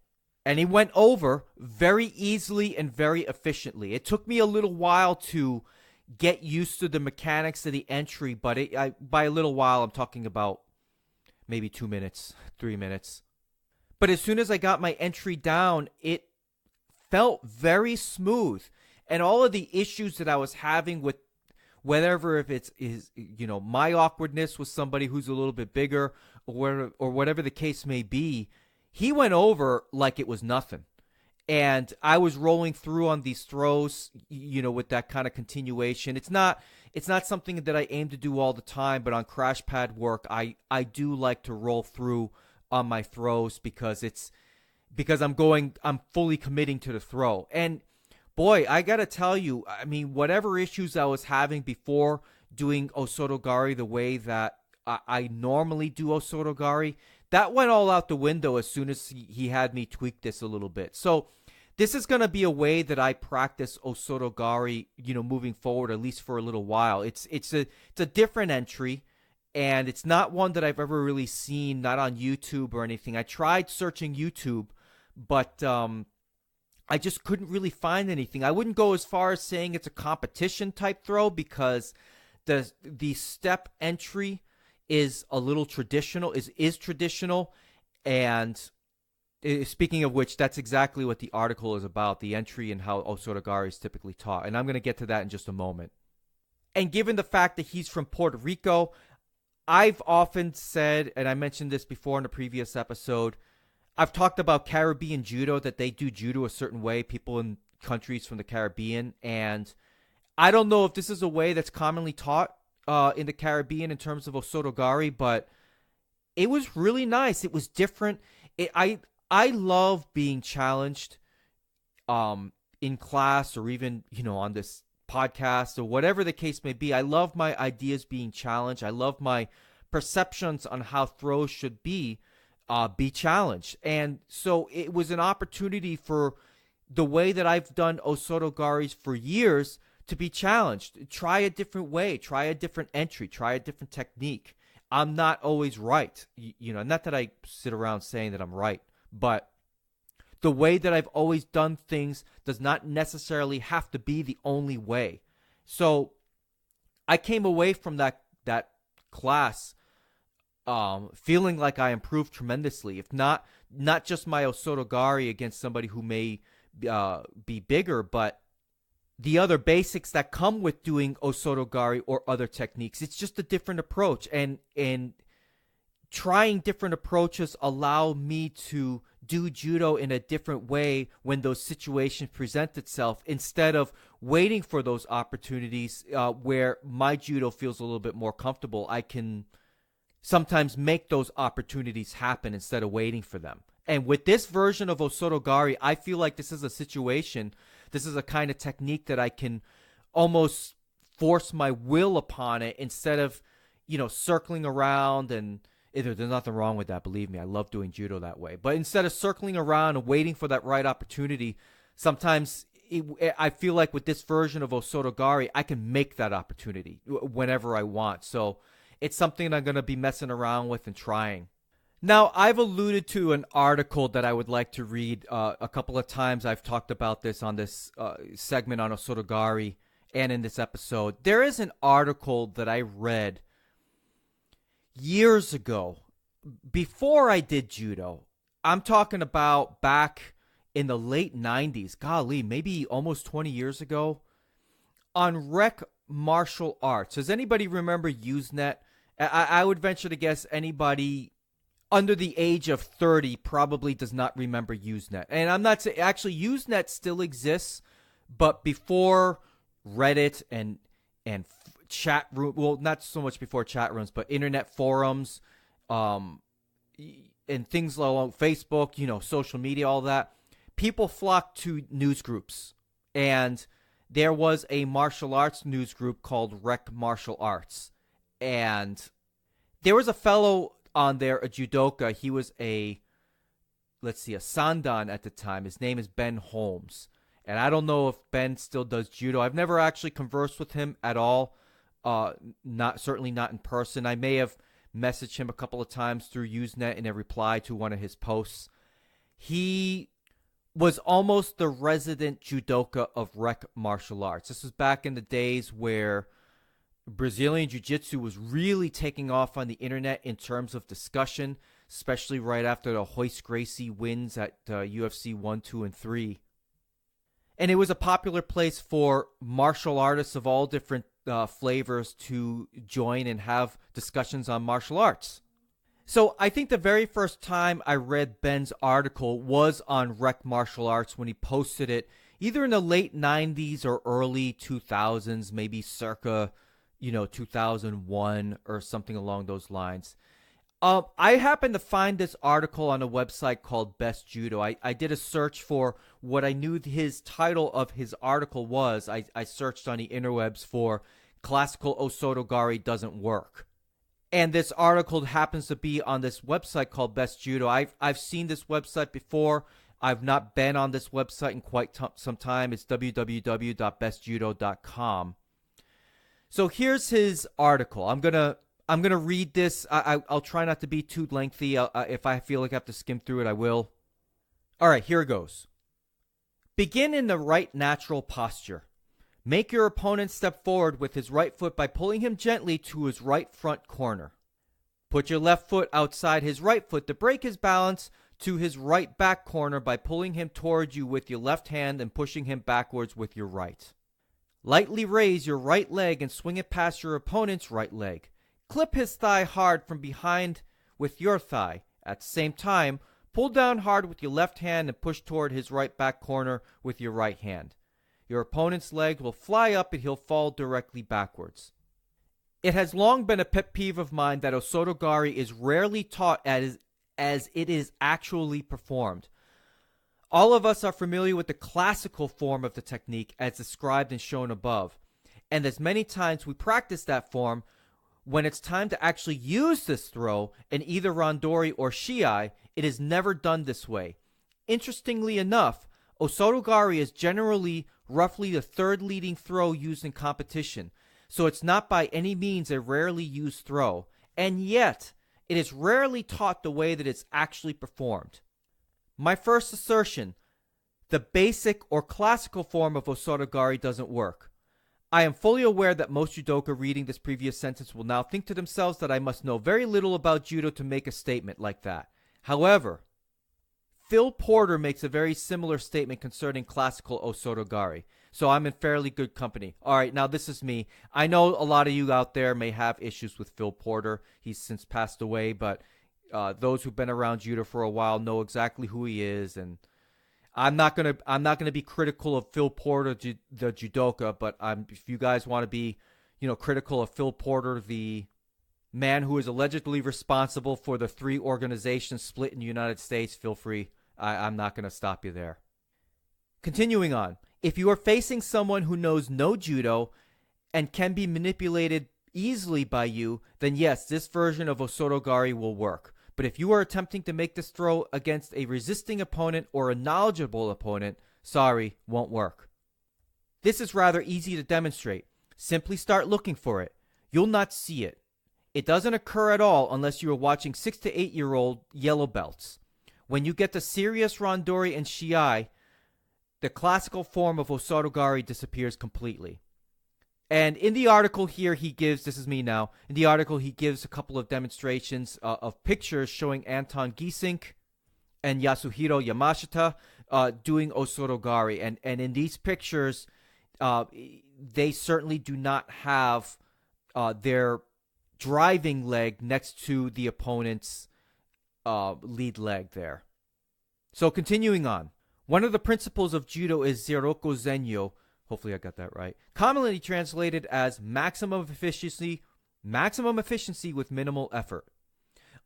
And he went over very easily and very efficiently. It took me a little while to get used to the mechanics of the entry, but by a little while, I'm talking about maybe 2 minutes, 3 minutes. But as soon as I got my entry down, it felt very smooth. And all of the issues that I was having with whatever, if it's my awkwardness with somebody who's a little bit bigger, or whatever the case may be, he went over like it was nothing. And I was rolling through on these throws, with that kind of continuation. It's not something that I aim to do all the time, but on crash pad work, I do like to roll through on my throws because I'm fully committing to the throw. And boy, I got to tell you, I mean, whatever issues I was having before doing O Soto Gari the way that I normally do O Soto Gari, that went all out the window as soon as he had me tweak this a little bit. So this is going to be a way that I practice O Soto Gari, moving forward, at least for a little while. It's a different entry, and it's not one that I've ever really seen, not on YouTube or anything. I tried searching YouTube, but I just couldn't really find anything. I wouldn't go as far as saying it's a competition type throw because the step entry is a little traditional, is traditional. And speaking of which, that's exactly what the article is about, the entry and how O Soto Gari is typically taught. And I'm going to get to that in just a moment. And given the fact that he's from Puerto Rico, I've often said, and I mentioned this before in a previous episode, I've talked about Caribbean judo, that they do judo a certain way, people in countries from the Caribbean. And I don't know if this is a way that's commonly taught in the Caribbean in terms of O Soto Gari, but it was really nice. It was different. I love being challenged in class or even, on this podcast or whatever the case may be. I love my ideas being challenged. I love my perceptions on how throws should be challenged. And so it was an opportunity for the way that I've done O Soto Garis for years to be challenged. Try a different way, try a different entry, try a different technique. I'm not always right. Not that I sit around saying that I'm right, but the way that I've always done things does not necessarily have to be the only way. So I came away from that class feeling like I improved tremendously. If not just my O Soto Gari against somebody who may be bigger, but the other basics that come with doing O Soto Gari or other techniques. It's just a different approach, and trying different approaches allow me to do judo in a different way when those situations present itself, instead of waiting for those opportunities where my judo feels a little bit more comfortable. I can sometimes make those opportunities happen instead of waiting for them. And with this version of O Soto Gari, I feel like this is a situation, this is a kind of technique that I can almost force my will upon it instead of, circling around. And there's nothing wrong with that, believe me. I love doing judo that way. But instead of circling around and waiting for that right opportunity, sometimes I feel like with this version of O Soto Gari, I can make that opportunity whenever I want. So it's something that I'm going to be messing around with and trying. Now, I've alluded to an article that I would like to read a couple of times. I've talked about this on this segment on O Soto Gari and in this episode. There is an article that I read years ago, before I did judo. I'm talking about back in the late 90s, golly, maybe almost 20 years ago, on rec martial arts. Does anybody remember Usenet? I would venture to guess anybody under the age of 30 probably does not remember Usenet. And I'm not saying, actually, Usenet still exists, but before Reddit and chat room, well, not so much before chat rooms, but internet forums, and things along Facebook, social media, all that, people flocked to news groups. And there was a martial arts news group called Rec Martial Arts. And there was a fellow on there, a judoka. He was a sandan at the time. His name is Ben Holmes. And I don't know if Ben still does judo. I've never actually conversed with him at all. Certainly not in person. I may have messaged him a couple of times through Usenet in a reply to one of his posts. He was almost the resident judoka of rec martial arts. This was back in the days where Brazilian Jiu-Jitsu was really taking off on the internet in terms of discussion, especially right after the Royce Gracie wins at UFC 1, 2, and 3. And it was a popular place for martial artists of all different flavors to join and have discussions on martial arts. So I think the very first time I read Ben's article was on Rec Martial Arts when he posted it either in the late 90s or early 2000s, maybe circa, 2001 or something along those lines. I happened to find this article on a website called Best Judo. I did a search for what I knew his title of his article was. I searched on the interwebs for Clasical O Soto Gari doesn't work. And this article happens to be on this website called Best Judo. I've seen this website before. I've not been on this website in quite some time. It's www.bestjudo.com. So here's his article. I'm gonna read this. I'll try not to be too lengthy. If I feel like I have to skim through it, I will. All right, here it goes. Begin in the right natural posture. Make your opponent step forward with his right foot by pulling him gently to his right front corner. Put your left foot outside his right foot to break his balance to his right back corner by pulling him towards you with your left hand and pushing him backwards with your right. Lightly raise your right leg and swing it past your opponent's right leg. Clip his thigh hard from behind with your thigh. At the same time, pull down hard with your left hand and push toward his right back corner with your right hand. Your opponent's leg will fly up and he'll fall directly backwards. It has long been a pet peeve of mine that O Soto Gari is rarely taught as it is actually performed. All of us are familiar with the classical form of the technique as described and shown above. And as many times we practice that form, when it's time to actually use this throw in either randori or shiai, it is never done this way. Interestingly enough, O Soto Gari is generally roughly the third leading throw used in competition, so it's not by any means a rarely used throw, and yet it is rarely taught the way that it's actually performed. My first assertion, the basic or classical form of O Soto Gari doesn't work. I am fully aware that most judoka reading this previous sentence will now think to themselves that I must know very little about judo to make a statement like that. However, Phil Porter makes a very similar statement concerning classical O Soto Gari, so I'm in fairly good company. All right, now this is me. I know a lot of you out there may have issues with Phil Porter. He's since passed away, but those who've been around judo for a while know exactly who he is, and I'm not gonna be critical of Phil Porter, the judoka, but if you guys want to be, critical of Phil Porter, the man who is allegedly responsible for the 3 organizations split in the United States, feel free. I'm not going to stop you there. Continuing on, if you are facing someone who knows no judo and can be manipulated easily by you, then yes, this version of O Soto Gari will work. But if you are attempting to make this throw against a resisting opponent or a knowledgeable opponent, sorry, won't work. This is rather easy to demonstrate. Simply start looking for it. You'll not see it. It doesn't occur at all unless you are watching 6 to 8-year-old yellow belts. When you get to serious randori and shiai, the classical form of O Soto Gari disappears completely. And in the article here he gives, this is me now, in the article he gives a couple of demonstrations of pictures showing Anton Giesink and Yasuhiro Yamashita doing O Soto Gari. And in these pictures, they certainly do not have their driving leg next to the opponent's lead leg there. So continuing on. One of the principles of judo is Zeroku Zenyo. Hopefully I got that right. Commonly translated as maximum efficiency with minimal effort.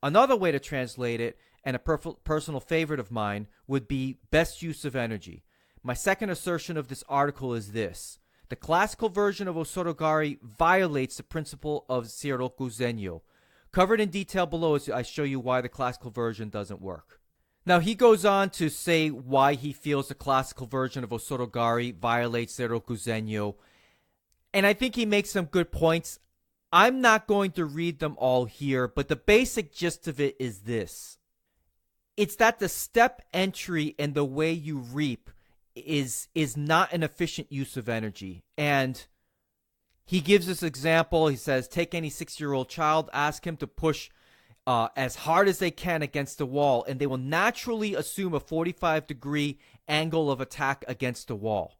Another way to translate it, and a personal favorite of mine, would be best use of energy. My second assertion of this article is this. The classical version of O Soto Gari violates the principle of Zeroku Zenyo. Covered in detail below as I show you why the classical version doesn't work. Now he goes on to say why he feels the classical version of O Soto Gari violates Zeroku Zenyo. And I think he makes some good points. I'm not going to read them all here, but the basic gist of it is this. It's that the step entry and the way you reap is not an efficient use of energy. And he gives this example. He says, take any 6-year-old child, ask him to push as hard as they can against the wall, and they will naturally assume a 45-degree angle of attack against the wall.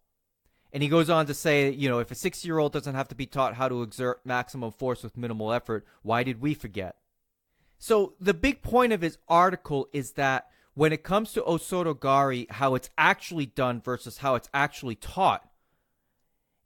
And he goes on to say, if a 6-year-old doesn't have to be taught how to exert maximum force with minimal effort, why did we forget? So the big point of his article is that when it comes to O Soto Gari, how it's actually done versus how it's actually taught,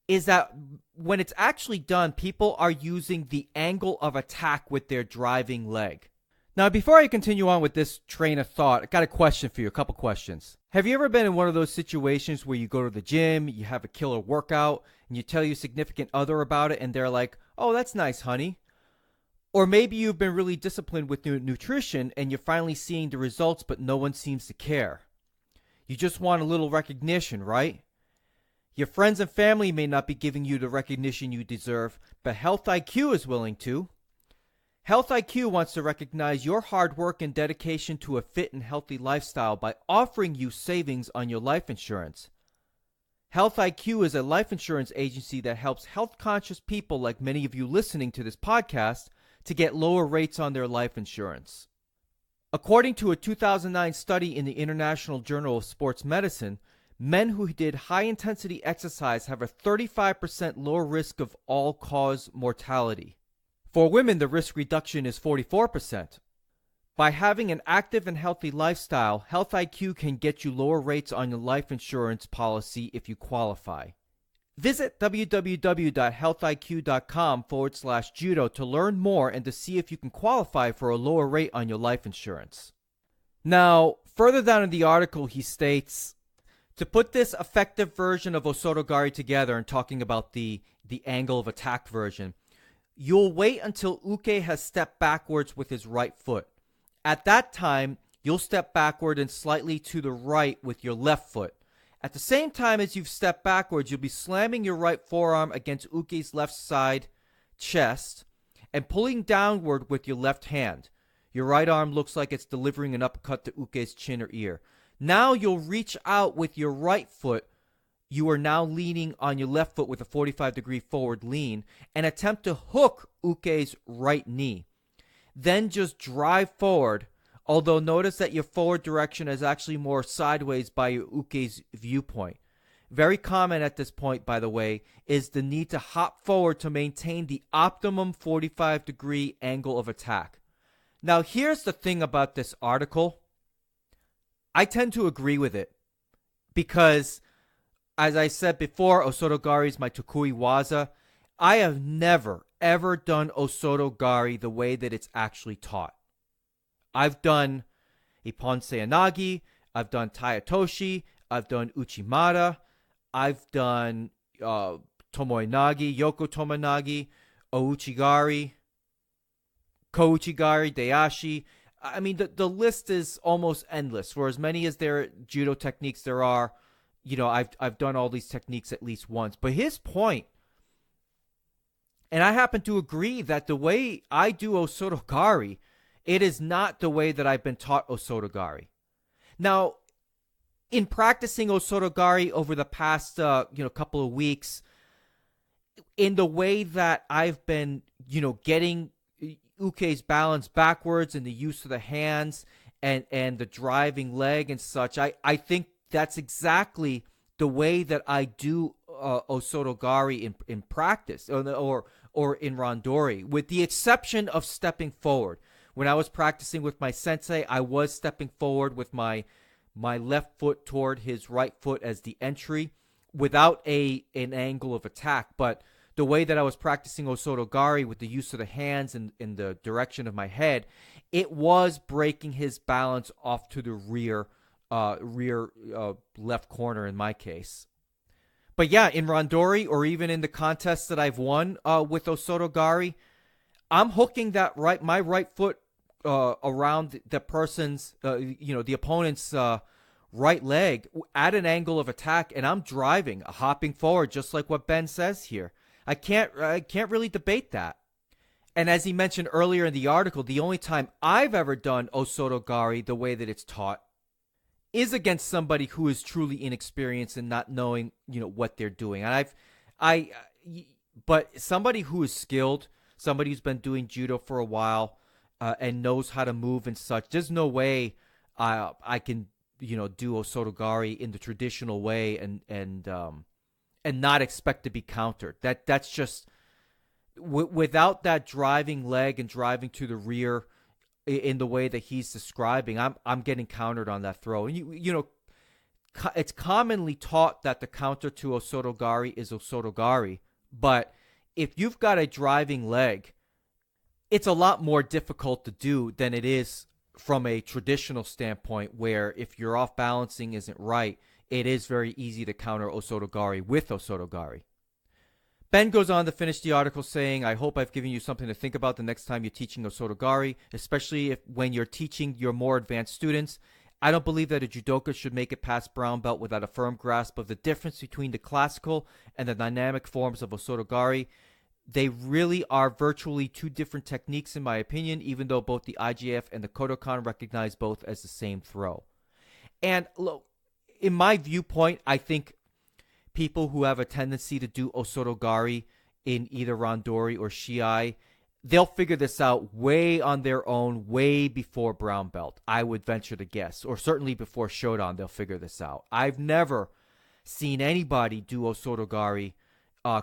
is that when it's actually done, people are using the angle of attack with their driving leg. Now, before I continue on with this train of thought, I got a question for you, a couple questions. Have you ever been in one of those situations where you go to the gym, you have a killer workout, and you tell your significant other about it, and they're like, oh, that's nice, honey? Or maybe you've been really disciplined with nutrition, and you're finally seeing the results, but no one seems to care. You just want a little recognition, right? Your friends and family may not be giving you the recognition you deserve, but Health IQ is willing to. Health IQ wants to recognize your hard work and dedication to a fit and healthy lifestyle by offering you savings on your life insurance. Health IQ is a life insurance agency that helps health-conscious people like many of you listening to this podcast to get lower rates on their life insurance. According to a 2009 study in the International Journal of Sports Medicine, men who did high-intensity exercise have a 35% lower risk of all-cause mortality. For women, the risk reduction is 44%. By having an active and healthy lifestyle, Health IQ can get you lower rates on your life insurance policy if you qualify. Visit www.healthiq.com/judo to learn more and to see if you can qualify for a lower rate on your life insurance. Now, further down in the article, he states, to put this effective version of O Soto Gari together and talking about the angle of attack version, you'll wait until Uke has stepped backwards with his right foot. At that time, you'll step backward and slightly to the right with your left foot. At the same time as you've stepped backwards, you'll be slamming your right forearm against Uke's left side chest and pulling downward with your left hand. Your right arm looks like it's delivering an uppercut to Uke's chin or ear. Now you'll reach out with your right foot. You are now leaning on your left foot with a 45-degree forward lean and attempt to hook Uke's right knee. Then just drive forward, although notice that your forward direction is actually more sideways by your Uke's viewpoint. Very common at this point, by the way, is the need to hop forward to maintain the optimum 45-degree angle of attack. Now, here's the thing about this article. I tend to agree with it because, as I said before, O Soto Gari is my Tokui Waza. I have never, ever done O Soto Gari the way that it's actually taught. I've done Ippon Seoinage, I've done Tayatoshi, I've done Uchimata, I've done Tomoenage, Yoko Tomoenage, Ouchigari, Kouchigari, Dayashi. I mean, the list is almost endless. For as many as there judo techniques there are, I've done all these techniques at least once. But his point, and I happen to agree that the way I do O Soto Gari, it is not the way that I've been taught O Soto Gari. Now, in practicing O Soto Gari over the past couple of weeks, in the way that I've been getting Uke's balance backwards and the use of the hands and the driving leg and such, I think that's exactly the way that I do O Soto Gari in practice or in randori, with the exception of stepping forward. When I was practicing with my sensei, I was stepping forward with my left foot toward his right foot as the entry without an angle of attack. But the way that I was practicing O Soto Gari with the use of the hands and in the direction of my head, it was breaking his balance off to the rear left corner in my case. But yeah, in randori or even in the contests that I've won with O Soto Gari, I'm hooking my right foot around the person's, the opponent's right leg at an angle of attack, and I'm driving, hopping forward, just like what Ben says here. I can't really debate that. And as he mentioned earlier in the article, the only time I've ever done O Soto Gari the way that it's taught is against somebody who is truly inexperienced and not knowing, what they're doing. And but somebody who is skilled, somebody who's been doing judo for a while and knows how to move and such, there's no way I can, do O Soto Gari in the traditional way and and not expect to be countered. That's just without that driving leg and driving to the rear in the way that he's describing, I'm getting countered on that throw. And you know, it's commonly taught that the counter to O Soto Gari is O Soto Gari, but if you've got a driving leg, it's a lot more difficult to do than it is from a traditional standpoint, where if your off balancing isn't right, it is very easy to counter O Soto Gari with O Soto Gari. Ben goes on to finish the article saying, I hope I've given you something to think about the next time you're teaching O Soto Gari, especially when you're teaching your more advanced students. I don't believe that a judoka should make it past brown belt without a firm grasp of the difference between the classical and the dynamic forms of O Soto Gari. They really are virtually two different techniques in my opinion, even though both the IGF and the Kodokan recognize both as the same throw. And look, in my viewpoint, I think people who have a tendency to do O Soto Gari in either Randori or Shiai, they'll figure this out way on their own, way before brown belt, I would venture to guess. Or certainly before Shodan, they'll figure this out. I've never seen anybody do O Soto Gari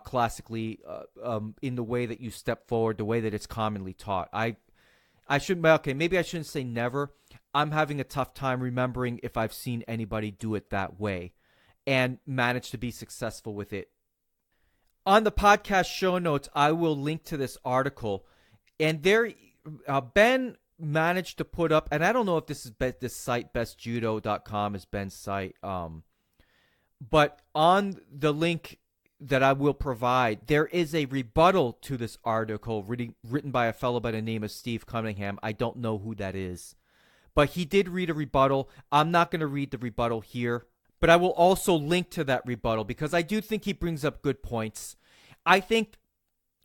classically in the way that you step forward, the way that it's commonly taught. Maybe I shouldn't say never. I'm having a tough time remembering if I've seen anybody do it that way and manage to be successful with it. On the podcast show notes, I will link to this article, and there, Ben managed to put up, and I don't know if this is this site, bestjudo.com is Ben's site, but on the link that I will provide, there is a rebuttal to this article written by a fellow by the name of Steve Cunningham. I don't know who that is, but he did read a rebuttal. I'm not going to read the rebuttal here, but I will also link to that rebuttal because I do think he brings up good points. I think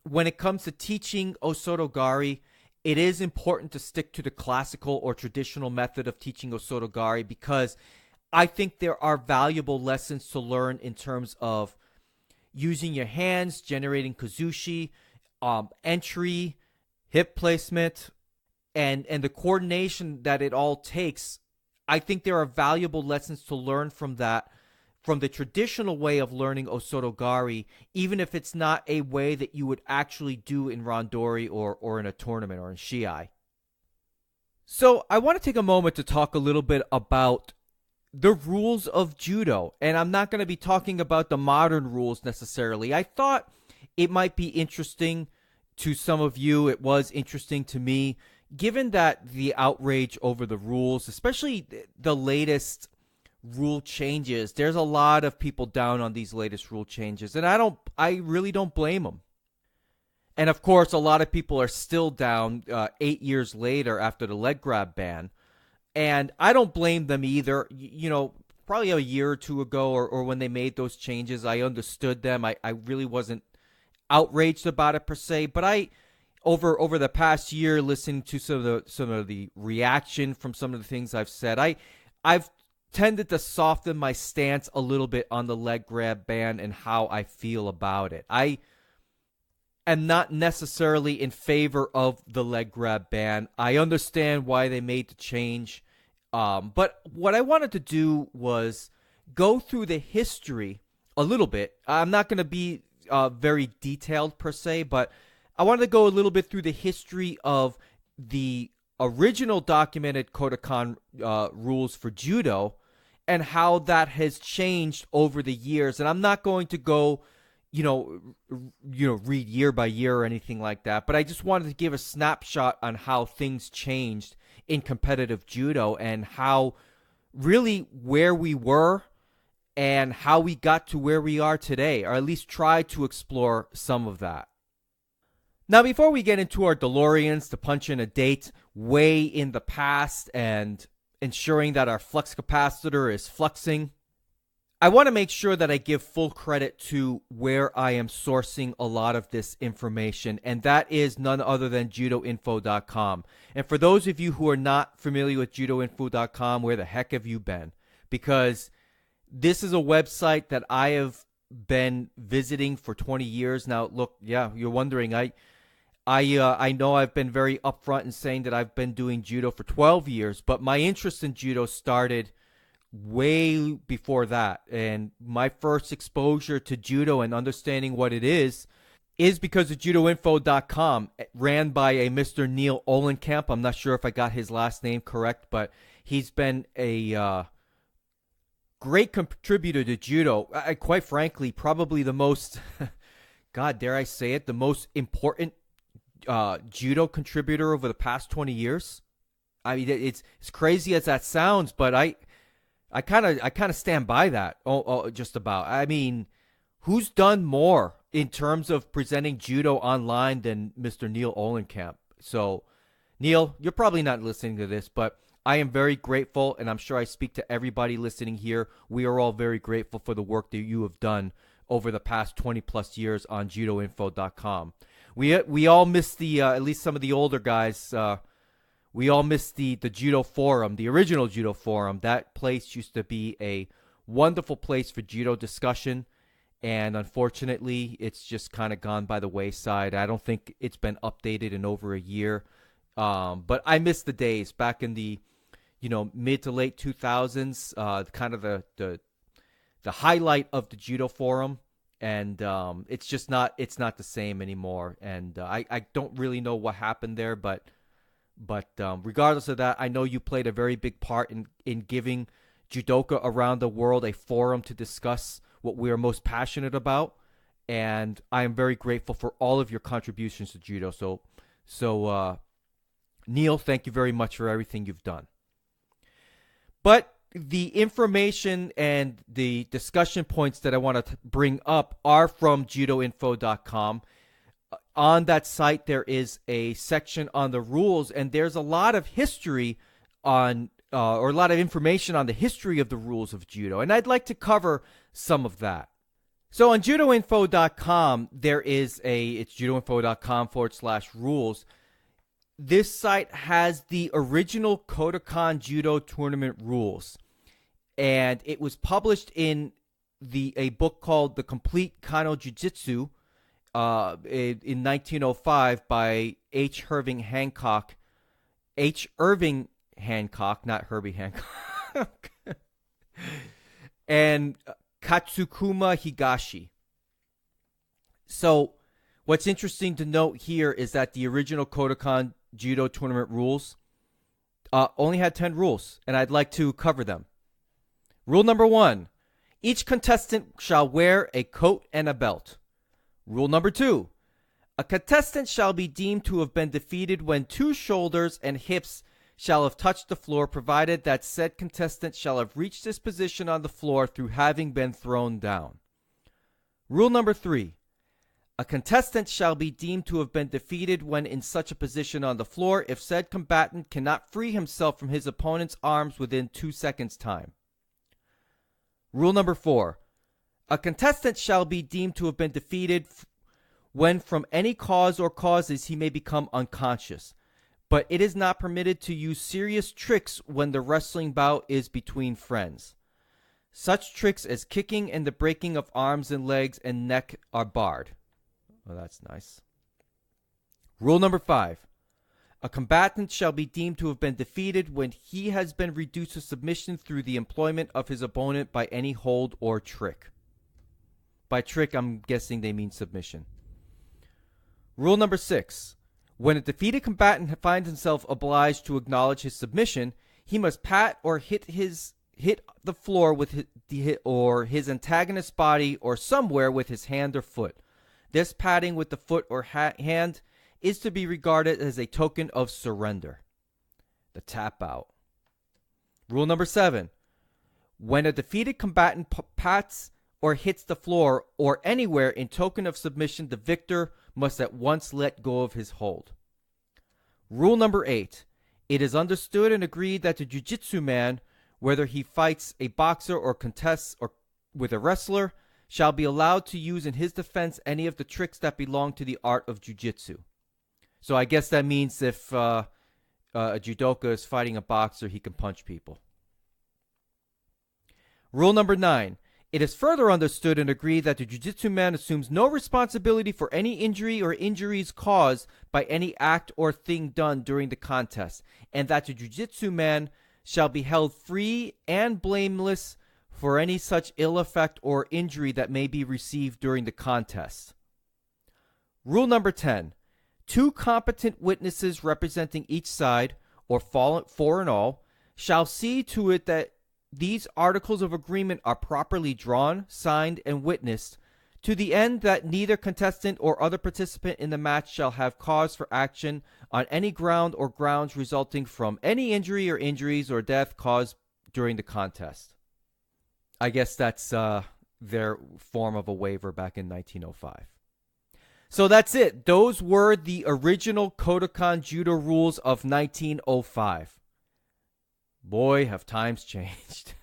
when it comes to teaching O Soto Gari, it is important to stick to the classical or traditional method of teaching O Soto Gari because I think there are valuable lessons to learn in terms of using your hands, generating kazushi, entry, hip placement, and the coordination that it all takes. I think there are valuable lessons to learn from that, from the traditional way of learning O Soto Gari, even if it's not a way that you would actually do in Randori or in a tournament or in Shiai. So I want to take a moment to talk a little bit about the rules of judo, and I'm not going to be talking about the modern rules necessarily. I thought it might be interesting to some of you. It was interesting to me, given that the outrage over the rules, especially the latest rule changes, there's a lot of people down on these latest rule changes, and I really don't blame them. And of course, a lot of people are still down 8 years later after the leg grab ban. And I don't blame them either. You know, probably a year or two ago or when they made those changes, I understood them. I really wasn't outraged about it per se. But over the past year, listening to some of the reaction from some of the things I've said, I've tended to soften my stance a little bit on the leg grab ban and how I feel about it. I am not necessarily in favor of the leg grab ban. I understand why they made the change. But what I wanted to do was go through the history a little bit. I'm not going to be very detailed per se, but I wanted to go a little bit through the history of the original documented Kodokan rules for judo and how that has changed over the years. And I'm not going to go, read year by year or anything like that, but I just wanted to give a snapshot on how things changed in competitive judo and how really where we were and how we got to where we are today, or at least try to explore some of that. Now, before we get into our DeLoreans to punch in a date way in the past and ensuring that our flux capacitor is fluxing, I want to make sure that I give full credit to where I am sourcing a lot of this information, and that is none other than judoinfo.com. And for those of you who are not familiar with judoinfo.com, where the heck have you been? Because this is a website that I have been visiting for 20 years now. Look, yeah, you're wondering, I know I've been very upfront in saying that I've been doing judo for 12 years, but my interest in judo started way before that. And my first exposure to judo and understanding what it is because of judoinfo.com, ran by a Mr. Neil Olenkamp. I'm not sure if I got his last name correct, but he's been a great contributor to judo. Quite frankly, probably the most, God, dare I say it, the most important judo contributor over the past 20 years. I mean, it's crazy as that sounds, but I kind of stand by that. Just about. I mean, who's done more in terms of presenting judo online than Mr. Neil Olenkamp? So, Neil, you're probably not listening to this, but I am very grateful, and I'm sure I speak to everybody listening here. We are all very grateful for the work that you have done over the past 20 plus years on judoinfo.com. We all miss the at least some of the older guys. We all miss the judo forum, the original judo forum. That place used to be a wonderful place for judo discussion, and unfortunately, it's just kind of gone by the wayside. I don't think it's been updated in over a year. But I miss the days back in the mid to late 2000s, kind of the highlight of the judo forum. And it's not the same anymore. And I don't really know what happened there, but regardless of that, I know you played a very big part in giving judoka around the world a forum to discuss what we are most passionate about. And I am very grateful for all of your contributions to judo. So Neil, thank you very much for everything you've done. But the information and the discussion points that I want to bring up are from judoinfo.com. On that site, there is a section on the rules, and there's a lot of history on, or a lot of information on the history of the rules of judo, and I'd like to cover some of that. So on judoinfo.com, it's judoinfo.com/rules. This site has the original Kodokan Judo tournament rules, and it was published in a book called The Complete Kano Jiu-Jitsu in 1905 by H. Irving Hancock, not Herbie Hancock, and Katsukuma Higashi. So what's interesting to note here is that the original Kodokan Judo tournament rules only had 10 rules, and I'd like to cover them. Rule number 1, each contestant shall wear a coat and a belt. Rule number 2, a contestant shall be deemed to have been defeated when 2 shoulders and hips shall have touched the floor, provided that said contestant shall have reached this position on the floor through having been thrown down. Rule number 3, a contestant shall be deemed to have been defeated when in such a position on the floor if said combatant cannot free himself from his opponent's arms within 2 seconds' time. Rule number 4, a contestant shall be deemed to have been defeated when from any cause or causes he may become unconscious, but it is not permitted to use serious tricks when the wrestling bout is between friends. Such tricks as kicking and the breaking of arms and legs and neck are barred. Well, that's nice. Rule number 5. A combatant shall be deemed to have been defeated when he has been reduced to submission through the employment of his opponent by any hold or trick. By trick, I'm guessing they mean submission. Rule number 6. When a defeated combatant finds himself obliged to acknowledge his submission, he must pat or hit the floor with his antagonist's body or somewhere with his hand or foot. This patting with the foot or hand is to be regarded as a token of surrender. The tap out. Rule number 7. When a defeated combatant pats or hits the floor or anywhere in token of submission, the victor must at once let go of his hold. Rule number 8. It is understood and agreed that the jiu-jitsu man, whether he fights a boxer or contests with a wrestler, shall be allowed to use in his defense any of the tricks that belong to the art of jiu-jitsu. So I guess that means if a judoka is fighting a boxer, he can punch people. Rule number 9. It is further understood and agreed that the jiu-jitsu man assumes no responsibility for any injury or injuries caused by any act or thing done during the contest, and that the jiu-jitsu man shall be held free and blameless for any such ill effect or injury that may be received during the contest. Rule number 10. 2 competent witnesses representing each side, or four in all, shall see to it that these articles of agreement are properly drawn, signed, and witnessed, to the end that neither contestant or other participant in the match shall have cause for action on any ground or grounds resulting from any injury or injuries or death caused during the contest. I guess that's their form of a waiver back in 1905. So that's it. Those were the original Kodokan Judo rules of 1905. Boy, have times changed.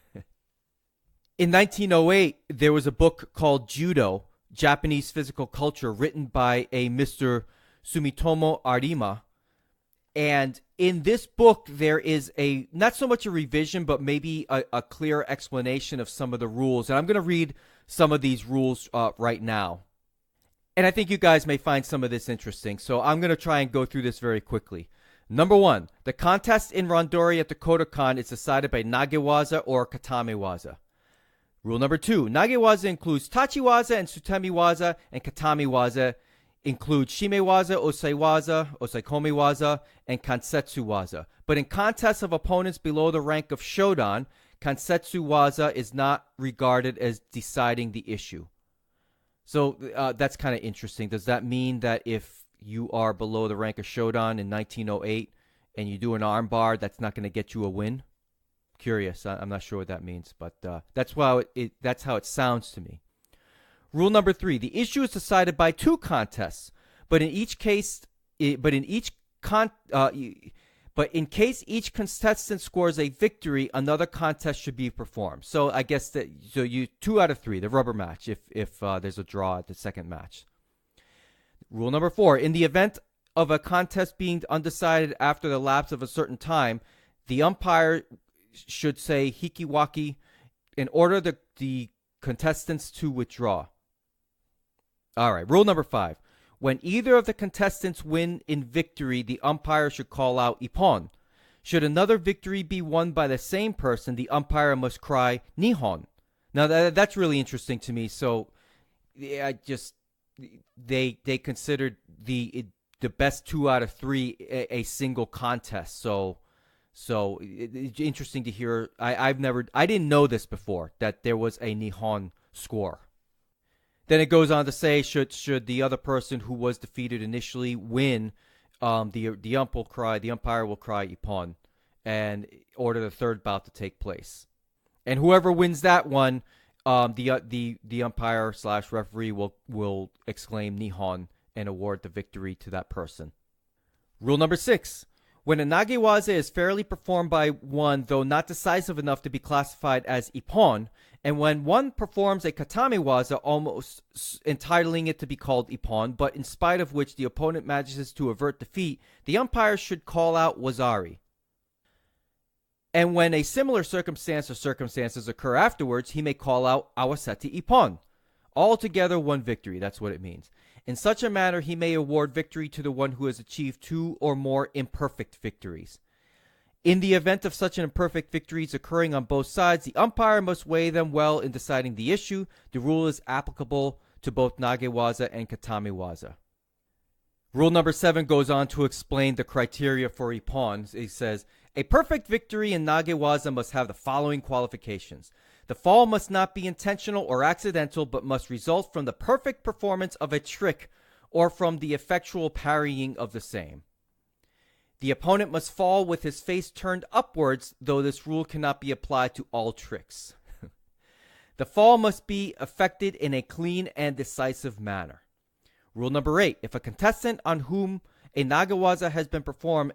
In 1908, there was a book called Judo, Japanese Physical Culture, written by a Mr. Sumitomo Arima. And in this book, there is not so much a revision, but maybe a clear explanation of some of the rules. And I'm going to read some of these rules right now. And I think you guys may find some of this interesting. So I'm going to try and go through this very quickly. Number 1, the contest in Randori at the Kodokan is decided by Nagewaza or Katamiwaza. Rule number 2, Nagewaza includes Tachiwaza and Sutemiwaza, and Katamiwaza includes Shimewaza, Oseiwaza, Oseikomiwaza, and Kansetsuwaza. But in contests of opponents below the rank of Shodan, Kansetsuwaza is not regarded as deciding the issue. So that's kind of interesting. Does that mean that if you are below the rank of Shodan in 1908 and you do an armbar, that's not going to get you a win? Curious. I'm not sure what that means, but that's how it sounds to me. Rule number 3: the issue is decided by 2 contests, but in case each contestant scores a victory, another contest should be performed. So I guess you 2 out of 3, the rubber match, if there's a draw at the second match. Rule number 4: in the event of a contest being undecided after the lapse of a certain time, the umpire should say hikiwaki and order the contestants to withdraw. All right, rule number 5. When either of the contestants win in victory, the umpire should call out ippon. Should another victory be won by the same person, the umpire must cry nihon. Now that's really interesting to me. So they considered the best 2 out of 3 a single contest. So it's interesting to hear. I didn't know this before, that there was a nihon score. Then it goes on to say, should the other person who was defeated initially win, the umpire will cry ippon and order the third bout to take place. And whoever wins that one, the umpire / referee will exclaim nihon and award the victory to that person. Rule number 6. When a nagewaza is fairly performed by one, though not decisive enough to be classified as ippon, and when one performs a katamiwaza, almost entitling it to be called ippon, but in spite of which the opponent manages to avert defeat, the umpire should call out wazari. And when a similar circumstance or circumstances occur afterwards, he may call out awaseti ippon. Altogether one victory, that's what it means. In such a manner, he may award victory to the one who has achieved 2 or more imperfect victories. In the event of such an imperfect victories occurring on both sides, the umpire must weigh them well in deciding the issue. The rule is applicable to both nagewaza and katamiwaza. Rule number 7 goes on to explain the criteria for ippon. It says, a perfect victory in nagewaza must have the following qualifications. The fall must not be intentional or accidental, but must result from the perfect performance of a trick or from the effectual parrying of the same. The opponent must fall with his face turned upwards, though this rule cannot be applied to all tricks. The fall must be effected in a clean and decisive manner. Rule number 8. If a contestant on whom a nagewaza has been performed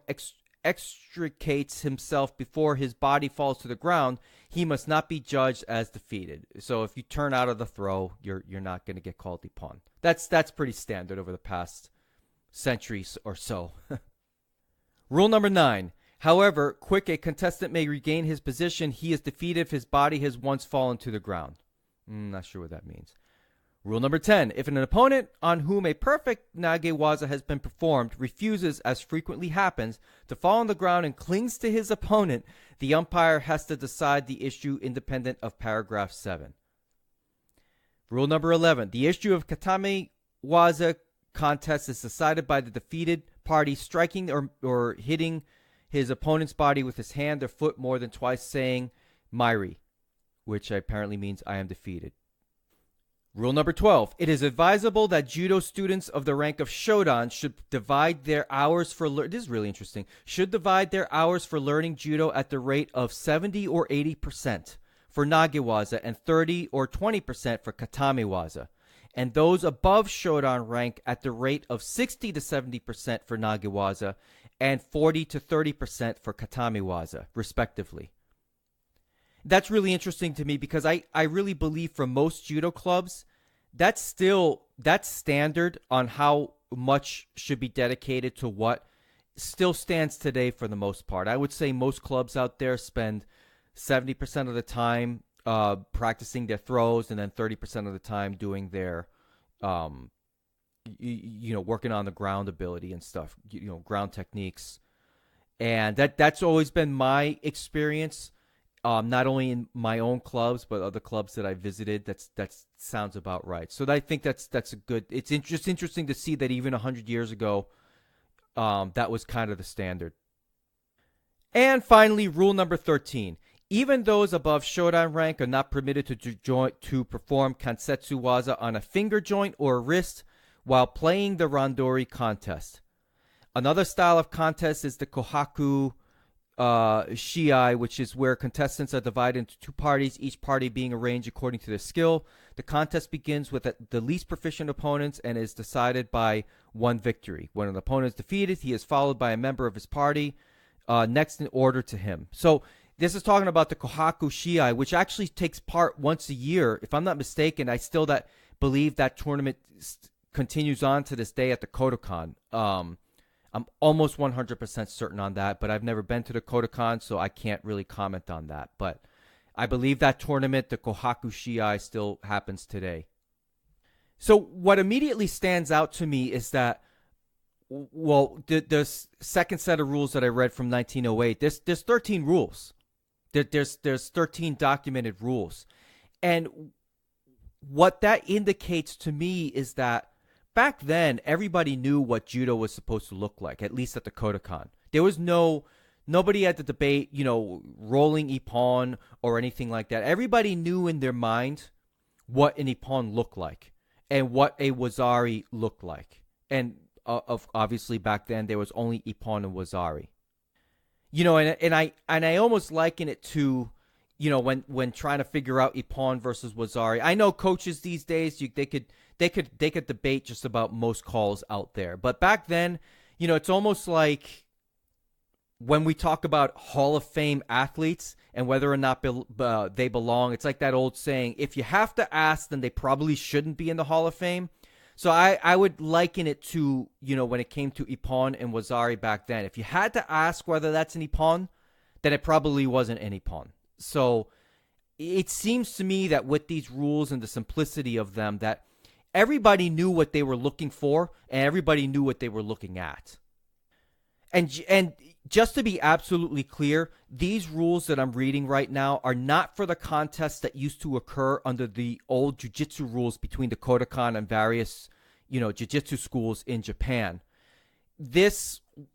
extricates himself before his body falls to the ground, he must not be judged as defeated. So if you turn out of the throw, you're not going to get called ippon. That's pretty standard over the past centuries or so. Rule number 9. However quick a contestant may regain his position, he is defeated if his body has once fallen to the ground. Not sure what that means. Rule number 10, if an opponent on whom a perfect nagewaza has been performed refuses, as frequently happens, to fall on the ground and clings to his opponent, the umpire has to decide the issue independent of paragraph 7. Rule number 11, the issue of katame waza contest is decided by the defeated party striking or hitting his opponent's body with his hand or foot more than twice, saying Mairi, which apparently means I am defeated. Rule number 12. It is advisable that judo students of the rank of Shodan should divide their hours for this is really interesting. Should divide their hours for learning judo at the rate of 70 or 80% for nagewaza and 30 or 20% for katamewaza, and those above Shodan rank at the rate of 60 to 70% for nagewaza and 40 to 30% for katamewaza, respectively. That's really interesting to me because I really believe for most judo clubs, that's standard on how much should be dedicated to what still stands today for the most part. I would say most clubs out there spend 70% of the time practicing their throws and then 30% of the time doing their, working on the ground ability and stuff, ground techniques. And that's always been my experience. Not only in my own clubs, but other clubs that I visited. That sounds about right. So I think that's a good. It's just interesting to see that even 100 years ago, that was kind of the standard. And finally, rule number 13: even those above Shodan rank are not permitted to perform kansetsu waza on a finger joint or a wrist while playing the randori contest. Another style of contest is the kohaku shiai, which is where contestants are divided into two parties, each party being arranged according to their skill. The contest begins with the least proficient opponents and is decided by one victory. When an opponent is defeated, he is followed by a member of his party next in order to him. So this is talking about the kohaku shiai, which actually takes part once a year. If I'm not mistaken, I still believe that tournament continues on to this day at the Kodokan. I'm almost 100% certain on that, but I've never been to the Kodokan, so I can't really comment on that. But I believe that tournament, the Kohaku Shiai, still happens today. So what immediately stands out to me is that, well, the second set of rules that I read from 1908, there's 13 rules. There's 13 documented rules. And what that indicates to me is that back then, everybody knew what judo was supposed to look like, at least at the Kodokan. There was nobody had to debate, rolling ippon or anything like that. Everybody knew in their mind what an ippon looked like and what a wazari looked like. And obviously back then there was only ippon and wazari. And I almost liken it to, when trying to figure out ippon versus wazari. I know coaches these days, they could debate just about most calls out there. But back then, it's almost like when we talk about Hall of Fame athletes and whether or not they belong, it's like that old saying, if you have to ask, then they probably shouldn't be in the Hall of Fame. So I would liken it to, when it came to ippon and wazari back then. If you had to ask whether that's an ippon, then it probably wasn't an ippon. So it seems to me that with these rules and the simplicity of them, that everybody knew what they were looking for and everybody knew what they were looking at. And just to be absolutely clear, these rules that I'm reading right now are not for the contests that used to occur under the old jiu-jitsu rules between the Kodokan and various, jiu-jitsu schools in Japan.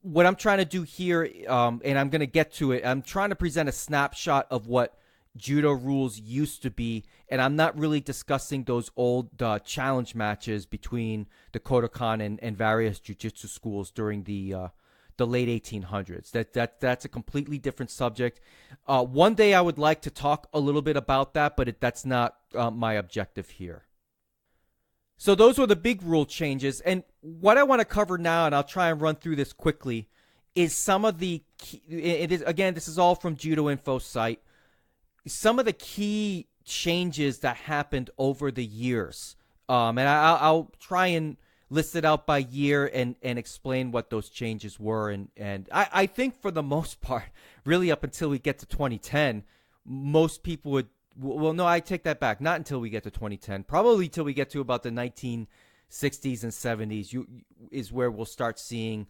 What I'm trying to do here, and I'm going to get to it, I'm trying to present a snapshot of what judo rules used to be, and I'm not really discussing those old challenge matches between the Kodokan and various jiu-jitsu schools during the late 1800s. That's a completely different subject. One day I would like to talk a little bit about that, but that's not my objective here. So those were the big rule changes, and what I want to cover now, and I'll try and run through this quickly, is some of the this is all from Judo Info's site. Some of the key changes that happened over the years. And I'll try and list it out by year and explain what those changes were. And I think for the most part, really up until we get to 2010, most people would well, no, I take that back. Not until we get to 2010. Probably till we get to about the 1960s and 70s is where we'll start seeing,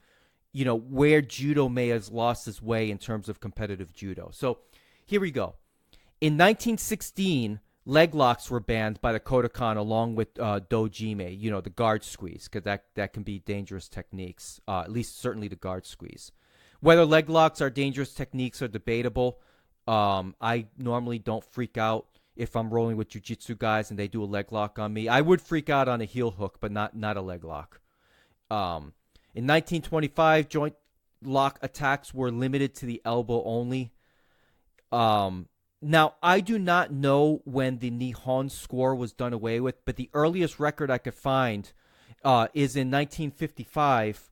where judo may have lost its way in terms of competitive judo. So here we go. In 1916, leg locks were banned by the Kodokan along with dojime, the guard squeeze, because that can be dangerous techniques, at least certainly the guard squeeze. Whether leg locks are dangerous techniques are debatable. I normally don't freak out if I'm rolling with jiu-jitsu guys and they do a leg lock on me. I would freak out on a heel hook, but not a leg lock. In 1925, joint lock attacks were limited to the elbow only. Now, I do not know when the Nihon score was done away with, but the earliest record I could find is in 1955,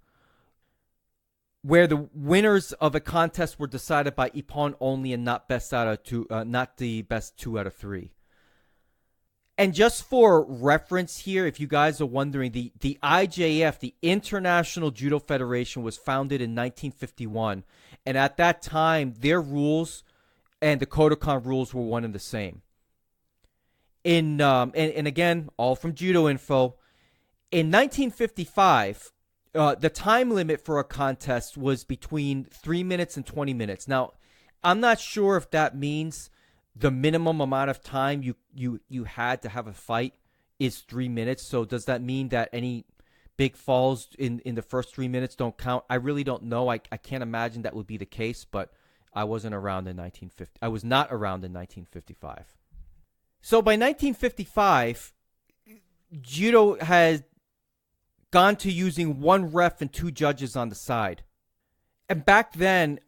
where the winners of a contest were decided by ippon only and not not the best 2 out of 3. And just for reference here, if you guys are wondering, the IJF, the International Judo Federation, was founded in 1951, and at that time, their rules and the Kodokan rules were one and the same. And again, all from Judo Info, in 1955. The time limit for a contest was between 3 minutes and 20 minutes. Now, I'm not sure if that means the minimum amount of time you had to have a fight is 3 minutes. So does that mean that any big falls in the first 3 minutes don't count? I really don't know. I can't imagine that would be the case, but I wasn't around in 1950. I was not around in 1955. So by 1955, Judo has gone to using 1 ref and 2 judges on the side. And back then,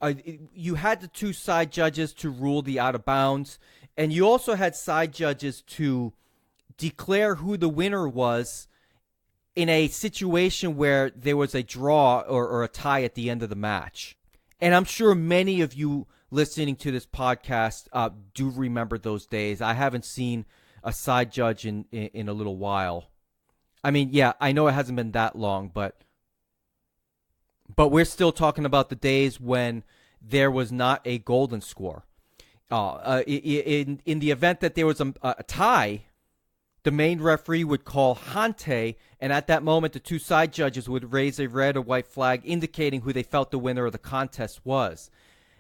you had the 2 side judges to rule the out of bounds, and you also had side judges to declare who the winner was in a situation where there was a draw or a tie at the end of the match. And I'm sure many of you listening to this podcast do remember those days. I haven't seen a side judge in a little while. I mean, yeah, I know it hasn't been that long, but we're still talking about the days when there was not a golden score. In the event that there was a tie, the main referee would call hante, and at that moment, the 2 side judges would raise a red or white flag indicating who they felt the winner of the contest was.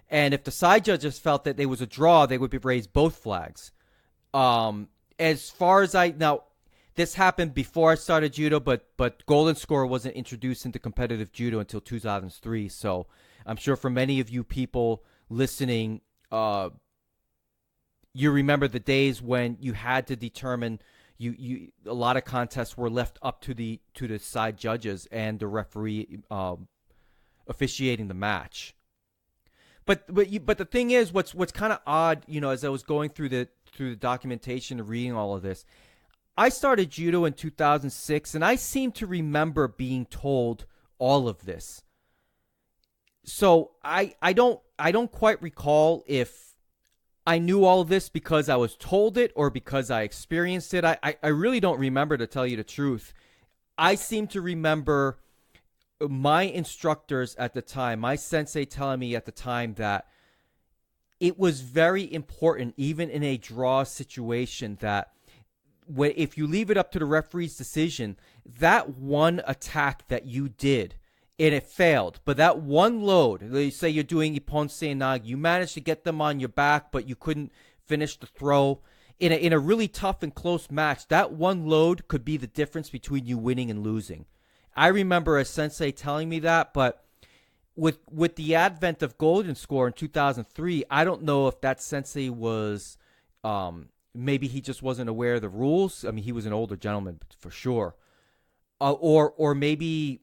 And if the side judges felt that there was a draw, they would raise both flags. As far as this happened before I started judo, but golden score wasn't introduced into competitive judo until 2003. So I'm sure for many of you people listening, you remember the days when you had to determine a lot of contests were left up to the side judges and the referee officiating the match. But the thing is, what's kind of odd, as I was going through the documentation and reading all of this, I started judo in 2006, and I seem to remember being told all of this. So I don't quite recall if I knew all of this because I was told it or because I experienced it. I really don't remember, to tell you the truth. I seem to remember my instructors at the time, my sensei telling me at the time that it was very important, even in a draw situation, that if you leave it up to the referee's decision, that one attack that you did, and it failed, but that one load, let's say you're doing ippon seinagi, you managed to get them on your back, but you couldn't finish the throw. In a really tough and close match, that one load could be the difference between you winning and losing. I remember a sensei telling me that, but with the advent of golden score in 2003, I don't know if that sensei was... maybe he just wasn't aware of the rules. I mean, he was an older gentleman for sure. Or maybe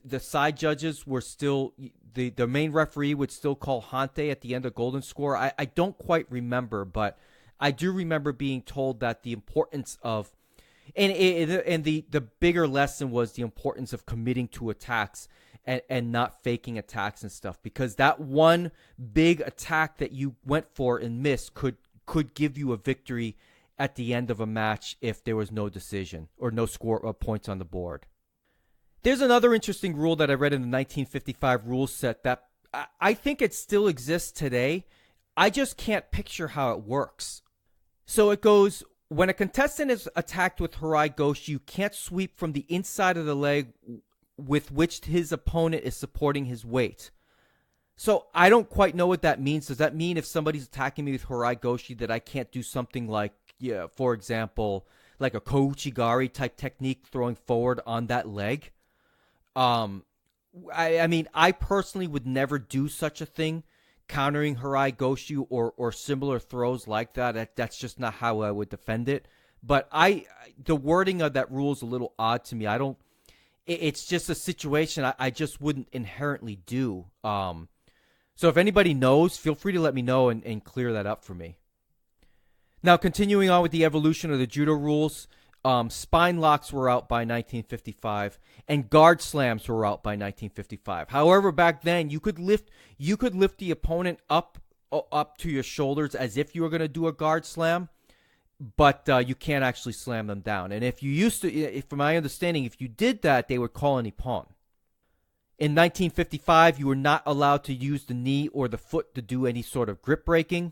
the side judges were still, the main referee would still call hante at the end of golden score. I don't quite remember, but I do remember being told that the importance of, and the bigger lesson was the importance of committing to attacks and not faking attacks and stuff, because that one big attack that you went for and missed could give you a victory at the end of a match if there was no decision or no score or points on the board. There's another interesting rule that I read in the 1955 rule set that I think it still exists today. I just can't picture how it works. So it goes, when a contestant is attacked with Harai Goshi, you can't sweep from the inside of the leg with which his opponent is supporting his weight. So I don't quite know what that means. Does that mean if somebody's attacking me with Harai Goshi that I can't do something like, yeah, for example, like a Kouchi Gari type technique throwing forward on that leg? I mean, I personally would never do such a thing, countering Harai Goshi or similar throws like that. That's just not how I would defend it. But the wording of that rule is a little odd to me. It's just a situation I just wouldn't inherently do. So if anybody knows, feel free to let me know and clear that up for me. Now, continuing on with the evolution of the judo rules, spine locks were out by 1955, and guard slams were out by 1955. However, back then you could lift the opponent up to your shoulders as if you were going to do a guard slam, but you can't actually slam them down. And from my understanding, if you did that, they would call an ippon. In 1955, you were not allowed to use the knee or the foot to do any sort of grip breaking.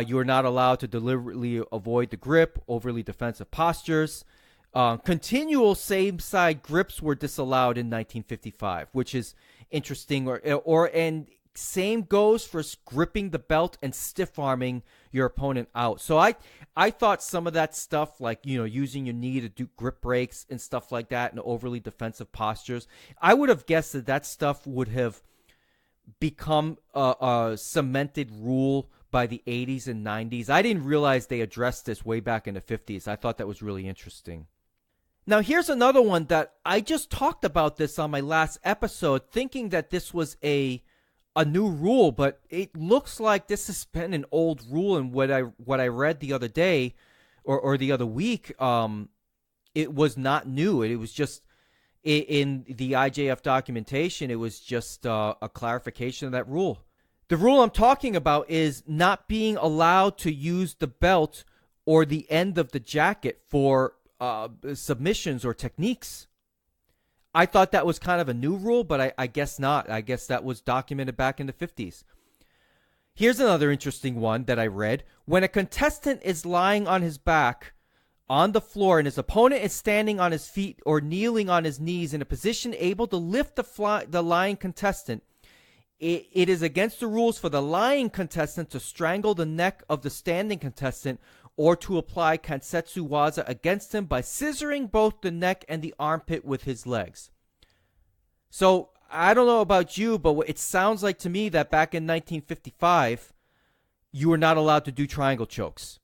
You were not allowed to deliberately avoid the grip, overly defensive postures. Continual same-side grips were disallowed in 1955, which is interesting. And same goes for gripping the belt and stiff-arming your opponent out. So I thought some of that stuff, like, using your knee to do grip breaks and stuff like that and overly defensive postures, I would have guessed that stuff would have become a cemented rule by the 80s and 90s. I didn't realize they addressed this way back in the 50s. I thought that was really interesting. Now, here's another one that I just talked about this on my last episode, thinking that this was a new rule, but it looks like this has been an old rule. And what I read the other day or the other week, it was not new. It was just in the IJF documentation. It was just a clarification of that rule. The rule I'm talking about is not being allowed to use the belt or the end of the jacket for submissions or techniques. I thought that was kind of a new rule, but I guess not. I guess that was documented back in the 50s. Here's another interesting one that I read. When a contestant is lying on his back on the floor and his opponent is standing on his feet or kneeling on his knees in a position able to lift the lying contestant, it is against the rules for the lying contestant to strangle the neck of the standing contestant or to apply kansetsu waza against him by scissoring both the neck and the armpit with his legs. So, I don't know about you, but it sounds like to me that back in 1955, you were not allowed to do triangle chokes.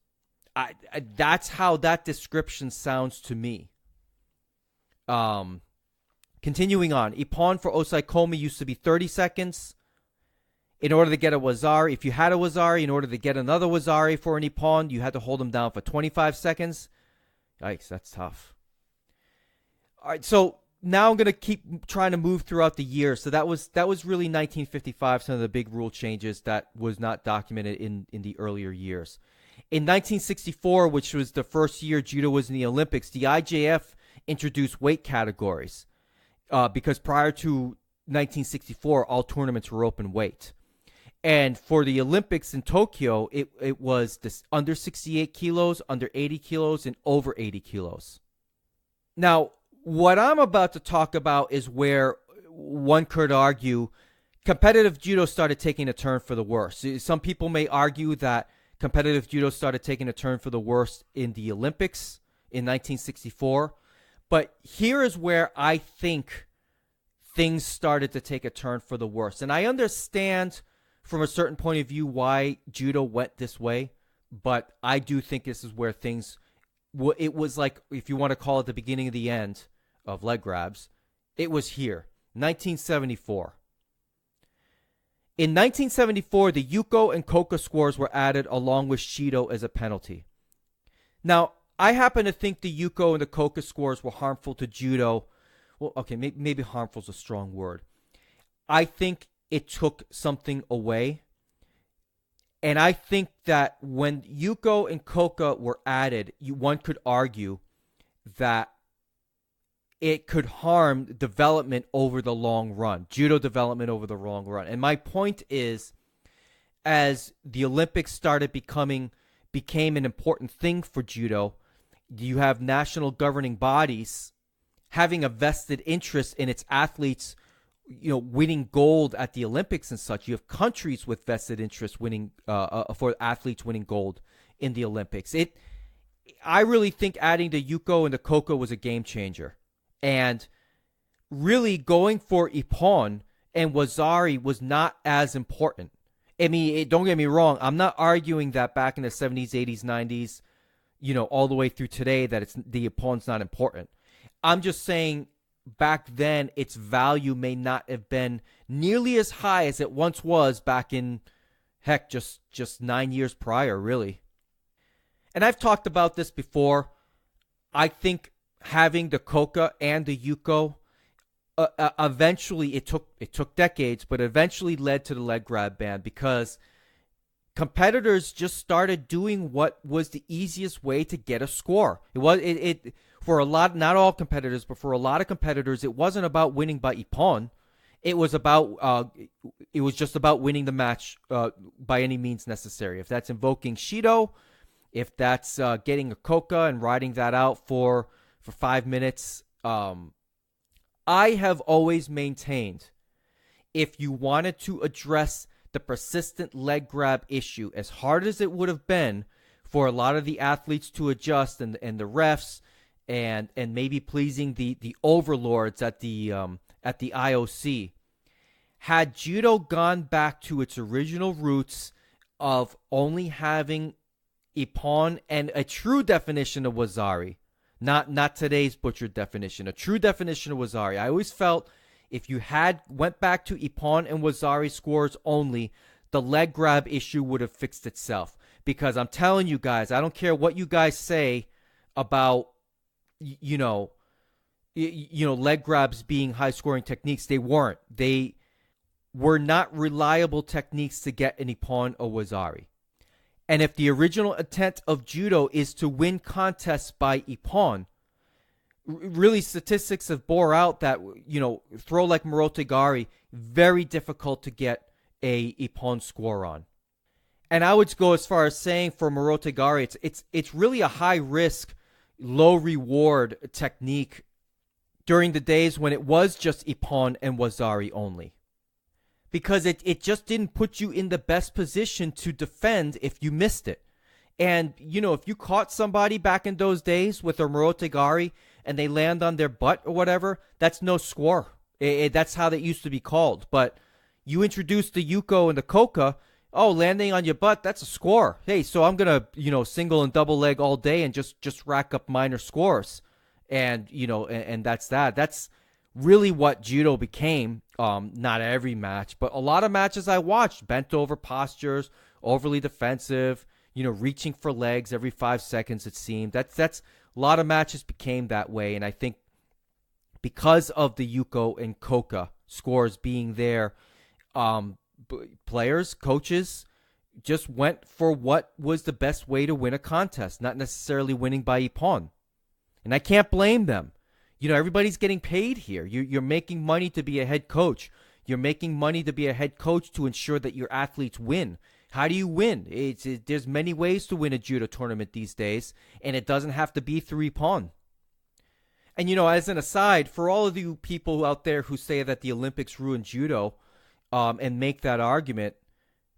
That's how that description sounds to me. Continuing on, ippon for osaikomi used to be 30 seconds. In order to get a wazari, if you had a wazari, in order to get another wazari for an ippon, you had to hold them down for 25 seconds. Yikes, that's tough. All right, so now I'm going to keep trying to move throughout the year. So that was really 1955, some of the big rule changes that was not documented in the earlier years. In 1964, which was the first year judo was in the Olympics, the IJF introduced weight categories because prior to 1964, all tournaments were open weight. And for the Olympics in Tokyo, it was this under 68 kilos, under 80 kilos, and over 80 kilos. Now, what I'm about to talk about is where one could argue competitive judo started taking a turn for the worse. Some people may argue that competitive judo started taking a turn for the worse in the Olympics in 1964. But here is where I think things started to take a turn for the worse. And I understand from a certain point of view why judo went this way, but I do think this is where things, it was like, if you want to call it the beginning of the end of leg grabs, it was here, 1974. In 1974, the Yuko and Koka scores were added along with Shido as a penalty. Now, I happen to think the Yuko and the Koka scores were harmful to judo. Well, okay, maybe harmful is a strong word. I think it took something away. And I think that when Yuko and Koka were added, one could argue that it could harm development over the long run, judo development over the long run. And my point is, as the Olympics started becoming became an important thing for judo. You have national governing bodies having a vested interest in its athletes, winning gold at the Olympics and such. You have countries with vested interest winning for athletes winning gold in the Olympics. I really think adding the Yuko and the Koko was a game changer, and really going for Ippon and Wazari was not as important. I mean, don't get me wrong. I'm not arguing that back in the 70s, 80s, 90s, all the way through today, that the Ippon's not important. I'm just saying back then its value may not have been nearly as high as it once was back in, heck, just 9 years prior, really. And I've talked about this before. I think having the Koka and the Yuko, eventually it took decades, but eventually led to the leg grab ban, because competitors just started doing what was the easiest way to get a score. It for a lot, not all competitors, but for a lot of competitors, it wasn't about winning by Ippon. It was just about winning the match by any means necessary. If that's invoking Shido, if that's getting a Koka and riding that out for 5 minutes. I have always maintained, if you wanted to address the persistent leg grab issue, as hard as it would have been for a lot of the athletes to adjust, and the refs, and maybe pleasing the overlords at the IOC, had judo gone back to its original roots of only having Ippon and a true definition of Wazari, not today's butchered definition, a true definition of Wazari. I always felt if you went back to Ippon and Wazari scores only, the leg grab issue would have fixed itself. Because I'm telling you guys, I don't care what you guys say about leg grabs being high scoring techniques. They weren't. They were not reliable techniques to get an Ippon or Wazari. And if the original intent of judo is to win contests by Ippon, really statistics have bore out that, throw like Morote Gari, very difficult to get a Ippon score on. And I would go as far as saying for Morote Gari, it's really a high risk, low reward technique during the days when it was just Ippon and Wazari only. Because it just didn't put you in the best position to defend if you missed it. And, if you caught somebody back in those days with a Morote Gari and they land on their butt or whatever, that's no score. That's how that used to be called. But you introduce the Yuko and the Koka, landing on your butt, that's a score. Hey, so I'm going to, single and double leg all day and just rack up minor scores. And, and that's that. That's really what judo became. Not every match, but a lot of matches I watched, bent over postures, overly defensive, reaching for legs every 5 seconds, it seemed. That's a lot of matches became that way. And I think because of the Yuko and Koka scores being there, players, coaches just went for what was the best way to win a contest, not necessarily winning by Ippon. And I can't blame them. Everybody's getting paid here. You're making money to be a head coach. You're making money to be a head coach to ensure that your athletes win. How do you win? There's many ways to win a judo tournament these days, and it doesn't have to be through Ippon. And, as an aside, for all of you people out there who say that the Olympics ruined judo and make that argument,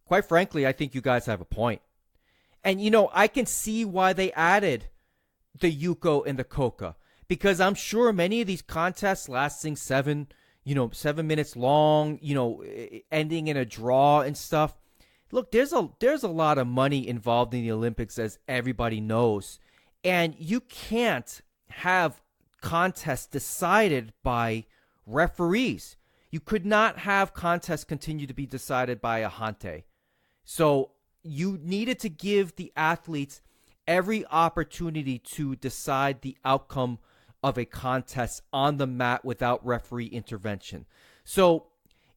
quite frankly, I think you guys have a point. And, I can see why they added the Yuko and the Koka. Because I'm sure many of these contests lasting 7 minutes long, ending in a draw and stuff. Look, there's a lot of money involved in the Olympics, as everybody knows. And you can't have contests decided by referees. You could not have contests continue to be decided by a Hante. So you needed to give the athletes every opportunity to decide the outcome of a contest on the mat without referee intervention. So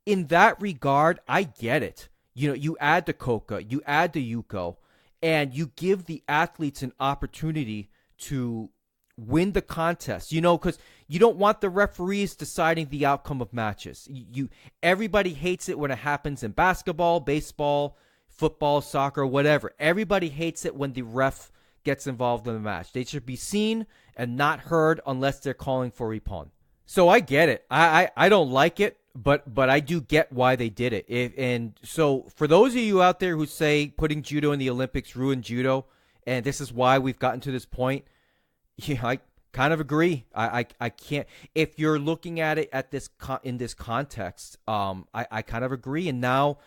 in that regard, I get it. You add the Koka, you add the Yuko, and you give the athletes an opportunity to win the contest. Because you don't want the referees deciding the outcome of matches. Everybody hates it when it happens in basketball, baseball, football, soccer, whatever. Everybody hates it when the ref gets involved in the match. They should be seen and not heard unless they're calling for ippon. So I get it. I don't like it, but I do get why they did it. And so for those of you out there who say putting judo in the Olympics ruined judo, and this is why we've gotten to this point, yeah, I kind of agree. I can't. If you're looking at it at this in this context, I kind of agree. And now,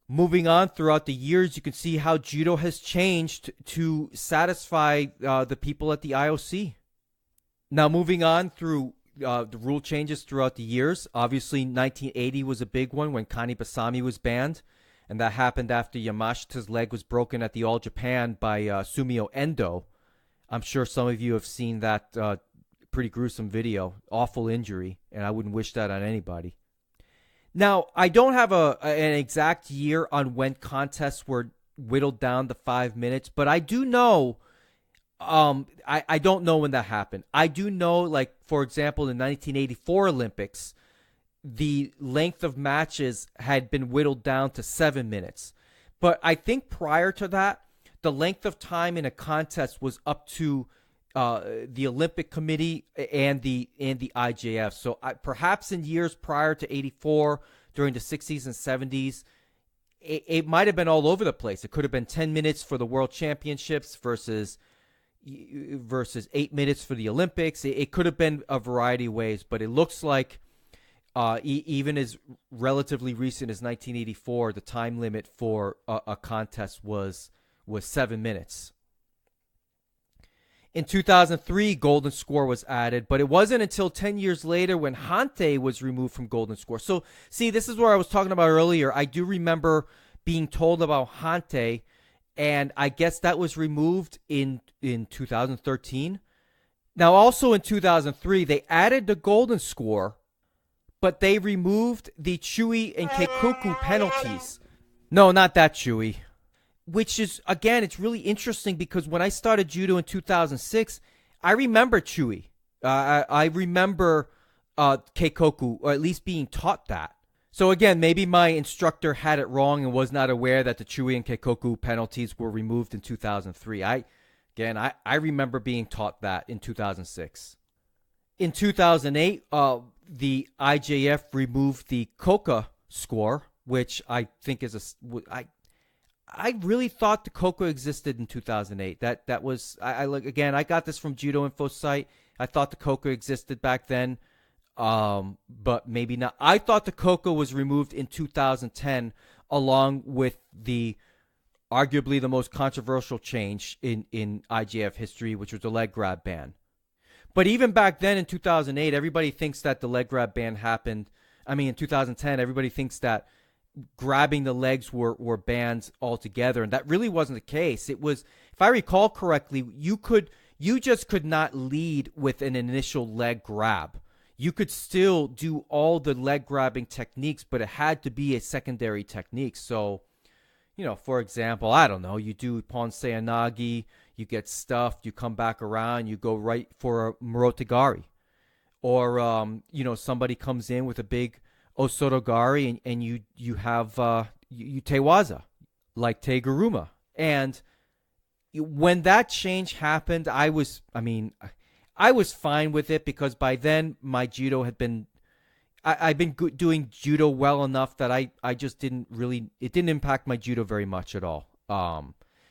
moving on throughout the years, you can see how judo has changed to satisfy the people at the IOC. Now, moving on through the rule changes throughout the years, obviously 1980 was a big one when Kani Basami was banned, and that happened after Yamashita's leg was broken at the All Japan by Sumio Endo. I'm sure some of you have seen that pretty gruesome video. Awful injury, and I wouldn't wish that on anybody. Now, I don't have an exact year on when contests were whittled down to 5 minutes, but I do know, I don't know when that happened. I do know, like, for example, in the 1984 Olympics, the length of matches had been whittled down to 7 minutes. But I think prior to that, the length of time in a contest was up to the Olympic Committee and the IJF. So perhaps in years prior to 84, during the 60s and 70s, it might have been all over the place. It could have been 10 minutes for the World Championships versus 8 minutes for the Olympics. It could have been a variety of ways, but it looks like even as relatively recent as 1984, the time limit for a contest was 7 minutes. In 2003, golden score was added, but it wasn't until 10 years later when Hante was removed from golden score. So, see, this is where I was talking about earlier. I do remember being told about Hante, and I guess that was removed in 2013. Now, also in 2003, they added the golden score, but they removed the Chui and Keikoku penalties. No, not that Chui. Which is, again, it's really interesting because when I started judo in 2006, I remember Chui. I remember Keikoku, or at least being taught that. So again, maybe my instructor had it wrong and was not aware that the Chui and Keikoku penalties were removed in 2003. I remember being taught that in 2006. In 2008, the IJF removed the Koka score, which I think is I really thought the Koka existed in 2008. That was I got this from Judo Info site. I thought the Koka existed back then, but maybe not. I thought the Koka was removed in 2010, along with the arguably the most controversial change in IJF history, which was the leg grab ban. But even back then in 2008, everybody thinks that the leg grab ban happened. I mean, in 2010, everybody thinks that grabbing the legs were banned altogether, and that really wasn't the case. It was, if I recall correctly, you just could not lead with an initial leg grab. You could still do all the leg grabbing techniques, but it had to be a secondary technique. So, for example, I don't know, you do Ponsei Anagi, you get stuffed, you come back around, you go right for a Marote Gari. Or, somebody comes in with a big O Soto Gari, and you have you Tewaza, like Teguruma. And when that change happened, I was fine with it because by then my judo had been, I've been doing judo well enough that I just didn't really, it didn't impact my judo very much at all.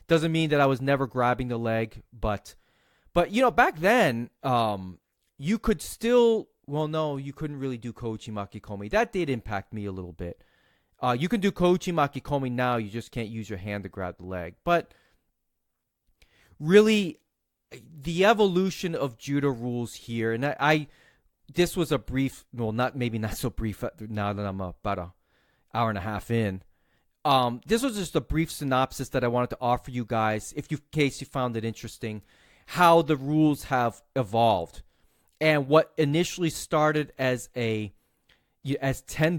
Doesn't mean that I was never grabbing the leg, but back then, you could still, well, no, you couldn't really do Kouchi Makikomi. That did impact me a little bit. You can do Kouchi Makikomi now, you just can't use your hand to grab the leg. But really, the evolution of judo rules here, and this was a brief, well, not so brief now that I'm about an hour and a half in. This was just a brief synopsis that I wanted to offer you guys, in case you found it interesting, how the rules have evolved. And what initially started as 10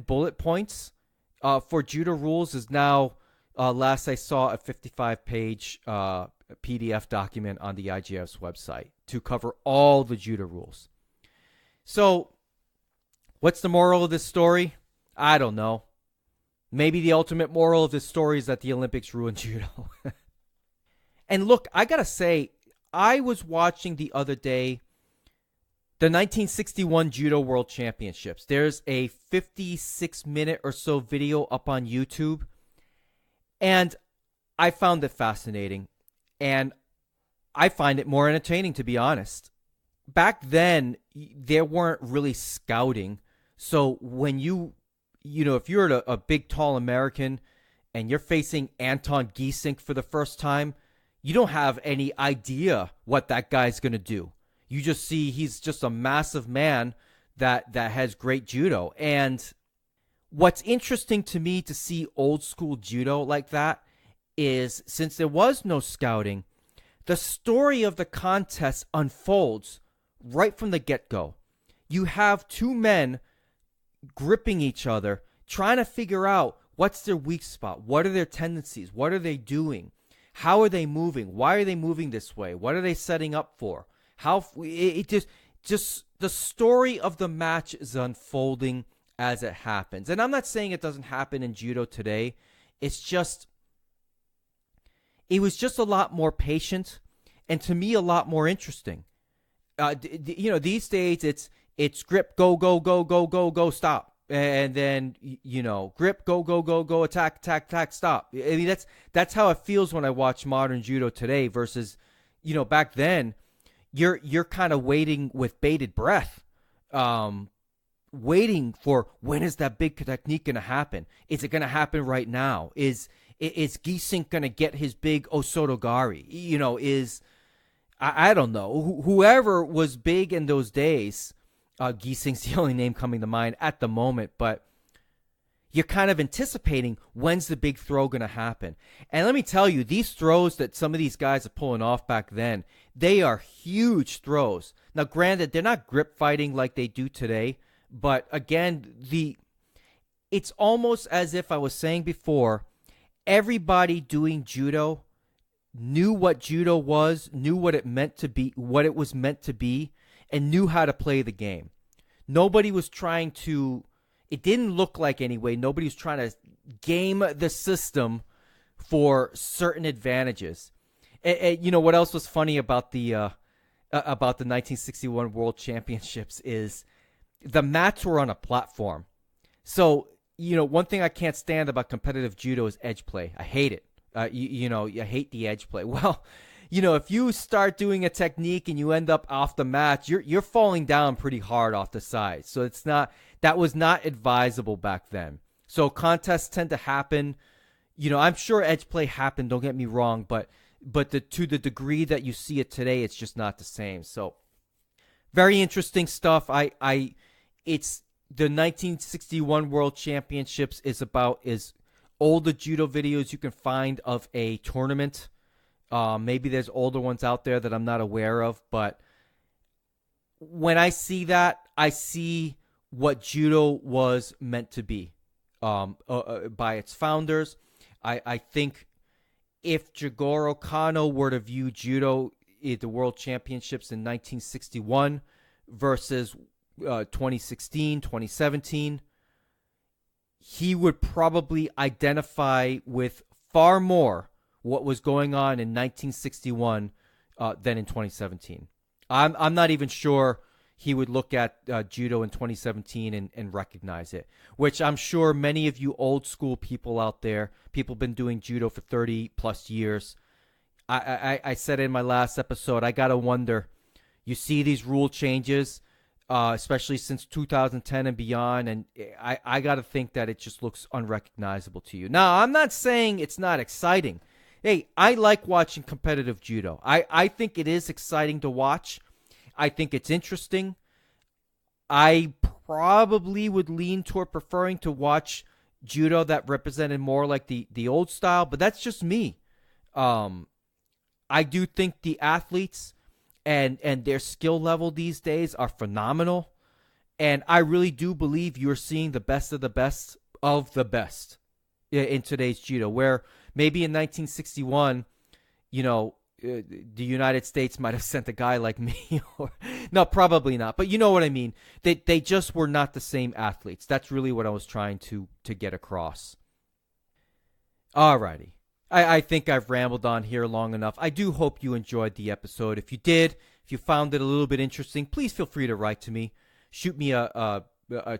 bullet points for judo rules is now, last I saw, a 55-page PDF document on the IJF's website to cover all the judo rules. So, what's the moral of this story? I don't know. Maybe the ultimate moral of this story is that the Olympics ruined judo. And look, I got to say, I was watching the other day the 1961 Judo World Championships. There's a 56-minute or so video up on YouTube, and I found it fascinating, and I find it more entertaining, to be honest. Back then, there weren't really scouting, so when if you're a big, tall American and you're facing Anton Giesink for the first time, you don't have any idea what that guy's going to do. You just see he's just a massive man that has great judo. And what's interesting to me to see old school judo like that is, since there was no scouting, the story of the contest unfolds right from the get-go. You have two men gripping each other, trying to figure out what's their weak spot, what are their tendencies, what are they doing, how are they moving, why are they moving this way, what are they setting up for, just the story of the match is unfolding as it happens. And I'm not saying it doesn't happen in judo today. It was just a lot more patient, and to me a lot more interesting. These days it's grip, go, go, go, go, go, go, stop. And then, grip, go, go, go, go, attack, attack, attack, stop. I mean, that's how it feels when I watch modern judo today versus, back then, you're kind of waiting with bated breath, waiting for, when is that big technique going to happen? Is it going to happen right now? Is Giesink going to get his big O Soto Gari? I don't know. Whoever was big in those days, Giesink's the only name coming to mind at the moment, but you're kind of anticipating when's the big throw going to happen. And let me tell you, these throws that some of these guys are pulling off back then, they are huge throws. Now, granted, they're not grip fighting like they do today, but again, it's almost as if I was saying before, everybody doing judo knew what judo was, knew what it meant to be, what it was meant to be, and knew how to play the game. Nobody was trying to, it didn't look like anyway, nobody was trying to game the system for certain advantages. And what else was funny about the 1961 World Championships is the mats were on a platform. So, one thing I can't stand about competitive judo is edge play. I hate it. You hate the edge play. Well, if you start doing a technique and you end up off the mat, you're falling down pretty hard off the side. So that was not advisable back then. So contests tend to happen. I'm sure edge play happened, don't get me wrong, but to the degree that you see it today, it's just not the same. So very interesting stuff. It's the 1961 World Championships is all the judo videos you can find of a tournament. Maybe there's older ones out there that I'm not aware of, but when I see that, I see what judo was meant to be by its founders. I think if Jigoro Kano were to view judo at the World Championships in 1961 versus 2016, 2017, he would probably identify with far more what was going on in 1961 than in 2017. I'm not even sure he would look at judo in 2017 and recognize it, which I'm sure many of you old school people out there, people been doing judo for 30 plus years. I said in my last episode, I got to wonder, you see these rule changes, especially since 2010 and beyond, and I got to think that it just looks unrecognizable to you. Now, I'm not saying it's not exciting. Hey, I like watching competitive judo. I think it is exciting to watch. I think it's interesting. I probably would lean toward preferring to watch judo that represented more like the old style, but that's just me. I do think the athletes and their skill level these days are phenomenal, and I really do believe you're seeing the best of the best of the best in today's judo, where maybe in 1961, the United States might have sent a guy like me. No, probably not. But you know what I mean. They just were not the same athletes. That's really what I was trying to get across. Alrighty. I think I've rambled on here long enough. I do hope you enjoyed the episode. If you did, if you found it a little bit interesting, please feel free to write to me. Shoot me a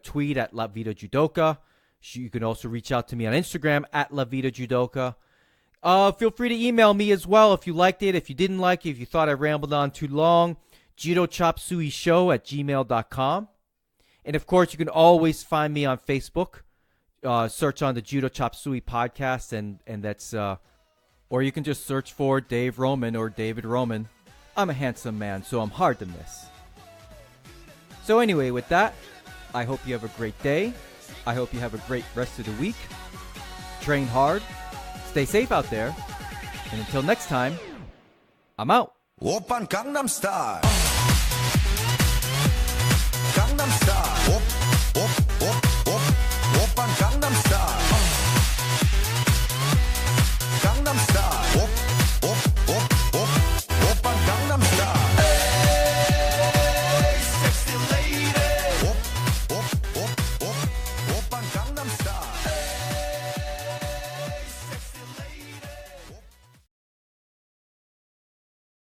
tweet at La Vida Judoka. You can also reach out to me on Instagram at La Vida Judoka. Feel free to email me as well if you liked it, if you didn't like it, if you thought I rambled on too long. judochopsuey@gmail.com. And of course, you can always find me on Facebook. Search on the Judo Chop Suey podcast, and that's, or you can just search for Dave Roman or David Roman. I'm a handsome man, so I'm hard to miss. So anyway, with that, I hope you have a great day. I hope you have a great rest of the week. Train hard. Stay safe out there. And until next time, I'm out. Oppan Gangnam Style.